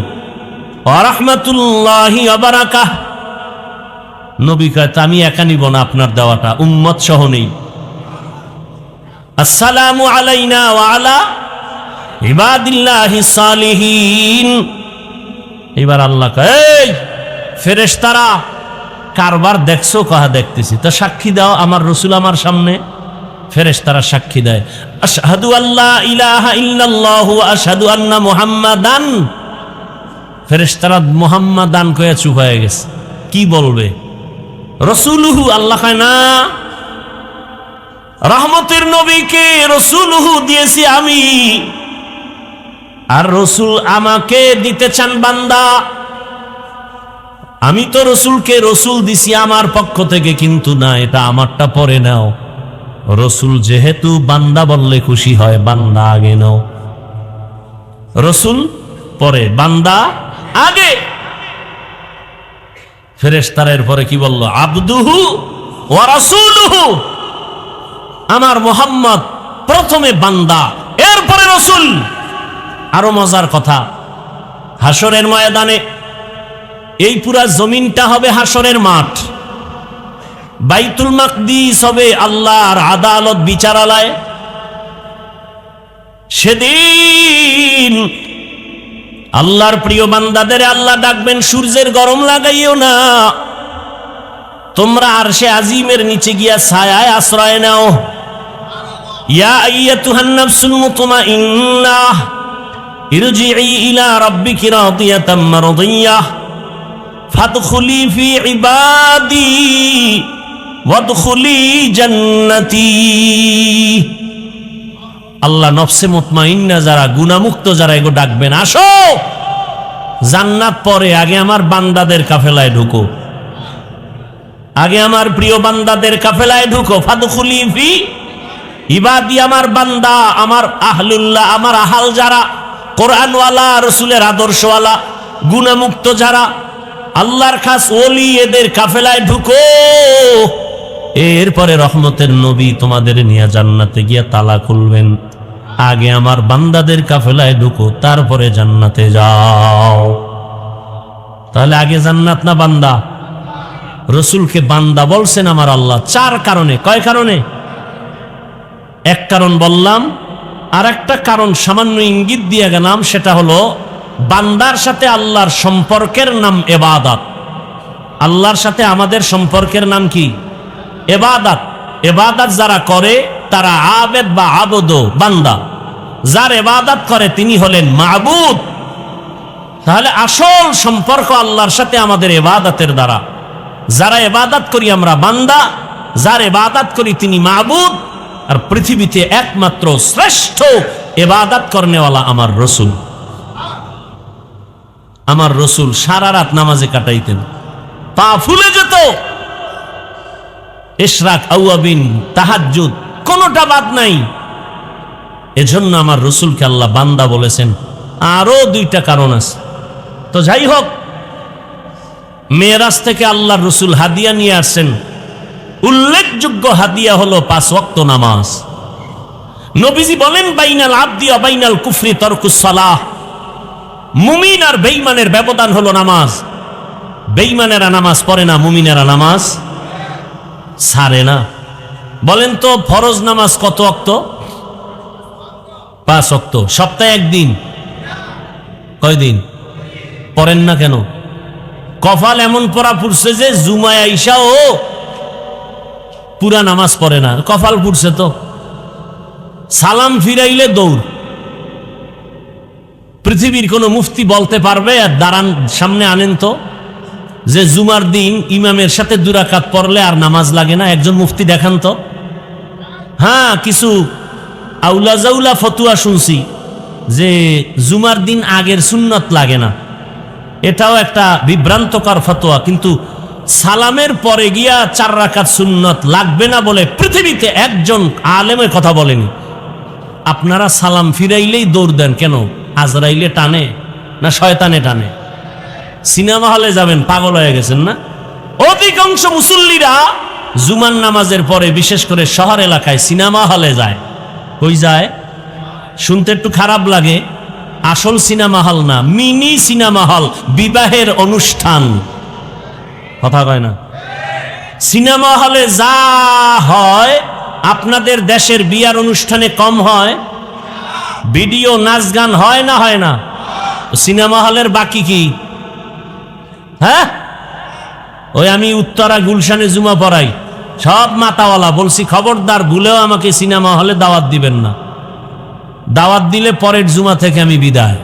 ওয়া রাহমাতুল্লাহি ওয়া বারাকাতুহু। নবী কয় তা আমি একা নিব না, আপনার দেওয়াটা উম্মত সহ নেই। আসসালামু আলাইনা ওয়া আলা ইবাদিল্লাহিস সালিহিন। এবার আল্লাহ কয় এই ফেরেশতারা কারবার দেখছো? কাহা দেখতেছি। তা সাক্ষী দাও, আমার রাসূল আমার সামনে। ফেরেশতারা সাক্ষী দেয়, আশহাদু আল্লা ইলাহা ইল্লাল্লাহু ওয়া আশহাদু আন্না মুহাম্মাদান। ফেরেশতারা মুহাম্মাদান কয়ে চুপ হয়ে গেছে, কি বলবে? রাসূলুহু। আল্লাহ কয় না, রহমতের নবীকে রাসূলুহু দিয়েছি আমি, আর রাসূল আমাকে দিতে চান বান্দা। আমি তো রাসূলকে রাসূল দিছি আমার পক্ষ থেকে, কিন্তু না, এটা আমারটা পরে নাও। রাসূল যেহেতু বান্দা বললে খুশি হয়, বান্দা আগে নাও, রাসূল পরে, বান্দা আগে। ফেরেশতারা পরে কি বলল? আবদুহু ওয়া রাসূলুহু। আমার মুহাম্মদ প্রথমে বান্দা, এরপরে রাসূল। আরো মজার কথা, হাসরের ময়দানে এই পুরা জমিনটা হবে হাসরের মাঠ, বাইতুল মাকদিস হবে আল্লাহর আদালত বিচারালয়। সেদিন আল্লাহর প্রিয় বান্দাদের আল্লাহ ডাকবেন, সূর্যের গরম লাগাইও না, তোমরা আরশে আজিমের নিচে গিয়া ছায়ায় আশ্রয় নাও। ইয়া আইয়াতুহান নাফসুল মুতমাইন্নাহ ইরজিই ইলা রাব্বিকি রাদিয়াতাম মারদিয়াহ ফাদখুলি ফি ইবাদি ওয়াদখুলি জান্নাতি। আল্লাহ নফসে মুতমাইন্না যারা, গুনাহমুক্ত যারা, এগো ডাকবেন, আসো জান্নাত পরে, আগে আমার বান্দাদের কাফেলায় ঢুকো, আগে আমার প্রিয় বান্দাদের কাফেলায় ঢুকো। ফাদখুলি ফি ইবাদি, আমার বান্দা, আমার আহলুল্লাহ, আমার আহাল যারা, কোরআনওয়ালা, রাসূলের আদর্শওয়ালা, গুনাহমুক্ত যারা, আল্লাহর খাস ওলি, এদের কাফেলায় ঢুকো। এরপরে রহমতের নবী তোমাদের নিয়ে জান্নাতে গিয়া তালা খুলবেন। আগে আমার বান্দাদের কাফেলায় ঢুকো, তারপরে জান্নাতে যাও। তাহলে আগে জান্নাত না বান্দা? রাসূলকে বান্দা বলছেন আমার আল্লাহ চার কারণে। কয় কারণে? এক কারণ বললাম, আর একটা কারণ সামান্য ইঙ্গিত দিয়ে গেলাম, সেটা হলো বান্দার সাথে আল্লাহর সম্পর্কের নাম ইবাদত। আল্লাহর সাথে আমাদের সম্পর্কের নাম কি? ইবাদত। ইবাদত যারা করে তারা আবেদ বা আবদ, বান্দা। যার ইবাদত করে তিনি হলেন মাবুদ। তাহলে আসল সম্পর্ক আল্লাহর সাথে আমাদের ইবাদতের দ্বারা। যারা ইবাদত করি আমরা বান্দা, যার ইবাদত করি তিনি মাবুদ। আর পৃথিবীতে একমাত্র শ্রেষ্ঠ ইবাদত করনেওয়ালা আমার রাসূল। আমার রাসূল সারা রাত নামাজে কাটাইতেন, পা ফুলে যেত। ইশরাক, আওয়াবিন, তাহাজ্জুদ কোনোটা বাদ নাই। এজন্য আমার রাসূলকে আল্লাহ বান্দা বলেছেন। আরো দুইটা কারণ আছে। তো যাই হোক, মেরাজ থেকে আল্লাহর রাসূল হাদিয়া নিয়ে আসছেন। উল্লেখযোগ্য হাদিয়া হলো 5 ওয়াক্ত নামাজ। নবীজি বলেন বাইনাল আবদি ওয়া বাইনাল কুফরি তারকুস সালাহ। মুমিন আর বেঈমানের ব্যবধান হলো নামাজ। বেঈমানেরা নামাজ পড়ে না, মুমিনেরা নামাজ ছাড়ে না। বলেন তো ফরজ নামাজ কত ওয়াক্ত? 5 ওয়াক্ত। সপ্তাহে একদিন। কয়দিন পড়েন না কেন? কপাল এমন পড়া পড়ছে যে জুমায় আইসা ও পুরা নামাজ পড়ে না, কপাল পুড়ছে তো। সালাম ফিরাইলে দৌড়। পৃথিবীর কোন মুফতি বলতে পারবে, আর দাঁড়ান সামনে আনেন তো, যে জুমার দিন ইমামের সাথে 2 রাকাত পড়লে আর নামাজ লাগে না? একজন মুফতি দেখান তো। হ্যাঁ, কিছু আউলা জাউলা ফতুয়া শুনছি যে জুমার দিন আগের সুন্নত লাগে না, এটাও একটা বিভ্রান্তকর ফতোয়া। কিন্তু সালামের পরে গিয়া 4 রাকাত সুন্নত লাগবে না বলে পৃথিবীতে একজন আলেমের কথা বলেনি। আপনারা সালাম ফিরাইলেই দৌড় দেন কেন? আজরাইলে টানে না শয়তানে টানে? সিনেমা হলে যাবেন, পাগল হয়ে গেছেন না? অধিকাংশ মুসল্লিরা জুমার নামাজের পরে বিশেষ করে শহর এলাকায় সিনেমা হলে যায়। কই যায়? শুনতে একটু খারাপ লাগে, আসল সিনেমা হল না, মিনি সিনেমা হল, বিবাহের অনুষ্ঠান। কথা কয় না? সিনেমা হলে যা হয় আপনাদের দেশের বিয়ার অনুষ্ঠানে কম হয়? ভিডিও নাচ গান হয় না হয় না? সিনেমা হলের বাকি কি? হ্যাঁ, ওই আমি উত্তরা গুলশানে জুমা পড়াই, সব মাতাওয়ালা, বলছি খবরদার ভুলেও আমাকে সিনেমা হলে দাওয়াত দিবেন না, দাওয়াত দিলে পরের জুমা থেকে আমি বিদায়।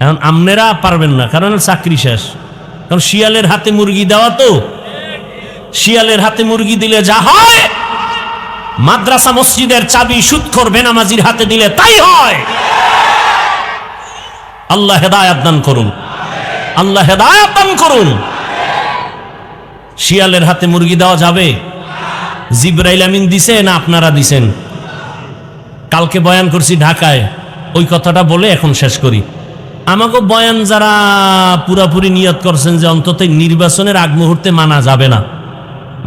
এখন আপনারা পারবেন না, কারণ চাকরি শেষ। কারণ শিয়ালের হাতে মুরগি দেওয়া তো, শিয়ালের হাতে মুরগি দিলে যা হয়, মাদ্রাসা মসজিদের চাবি সুদখোর বেনামাজির হাতে দিলে তাই হয়। আল্লাহ হেদায়েত দান করুন, আল্লাহ হেদায়েত দান করুন। শিয়ালের হাতে মুরগি দেওয়া যাবে? জিবরাইল আমিন দিছে না আপনারা দিছেন? কালকে বয়ান করছি ঢাকায়, ওই কথাটা বলে এখন শেষ করি। আমাকে বয়ান যারা পুরাপুরি নিয়ত করছেন যে অন্তত নির্বাচনের আগ মুহূর্তে মানা যাবে না,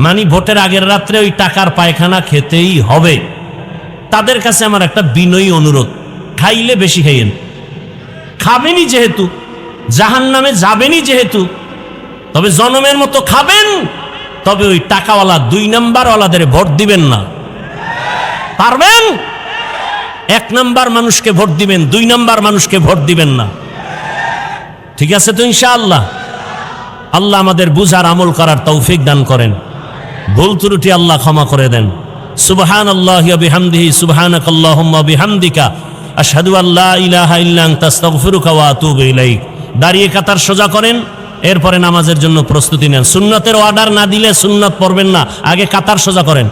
মানে ভোটের আগের রাত্রে ওই টাকার পায়খানা খেতেই হবে, তাদের কাছে আমার একটা বিনয়ী অনুরোধ, খাইলে বেশি খাইয়েন। খাবেনই যেহেতু, জাহান্নামে যাবেনই যেহেতু, তবে জনমের মতো খাবেন, তবে ওই টাকাওয়ালা 2 নাম্বারওয়ালাদের ভোট দিবেন না। পারবেন? 1 নাম্বার মানুষকে ভোট দিবেন, 2 নাম্বার মানুষকে ভোট দিবেন না। ঠিক আছে তো ইনশাআল্লাহ? আল্লাহ আমাদের বুঝার আমল করার তৌফিক দান করেন, ভুল ত্রুটি আল্লাহ ক্ষমা করে দেন। সুবহানাল্লাহি ওয়া বিহামদিহি, সুবহানাকাল্লাহুম্মা ওয়া বিহামদিকা, আশহাদু আল্লা ইলাহা ইল্লা আনতা আস্তাগফিরুকা ওয়া আতুবু ইলাইক। দাঁড়িয়ে কাতার সোজা করেন, এরপরে নামাজের জন্য প্রস্তুতি নেন। সুন্নতের অর্ডার না দিলে সুন্নত পড়বেন না, আগে কাতার সোজা করেন।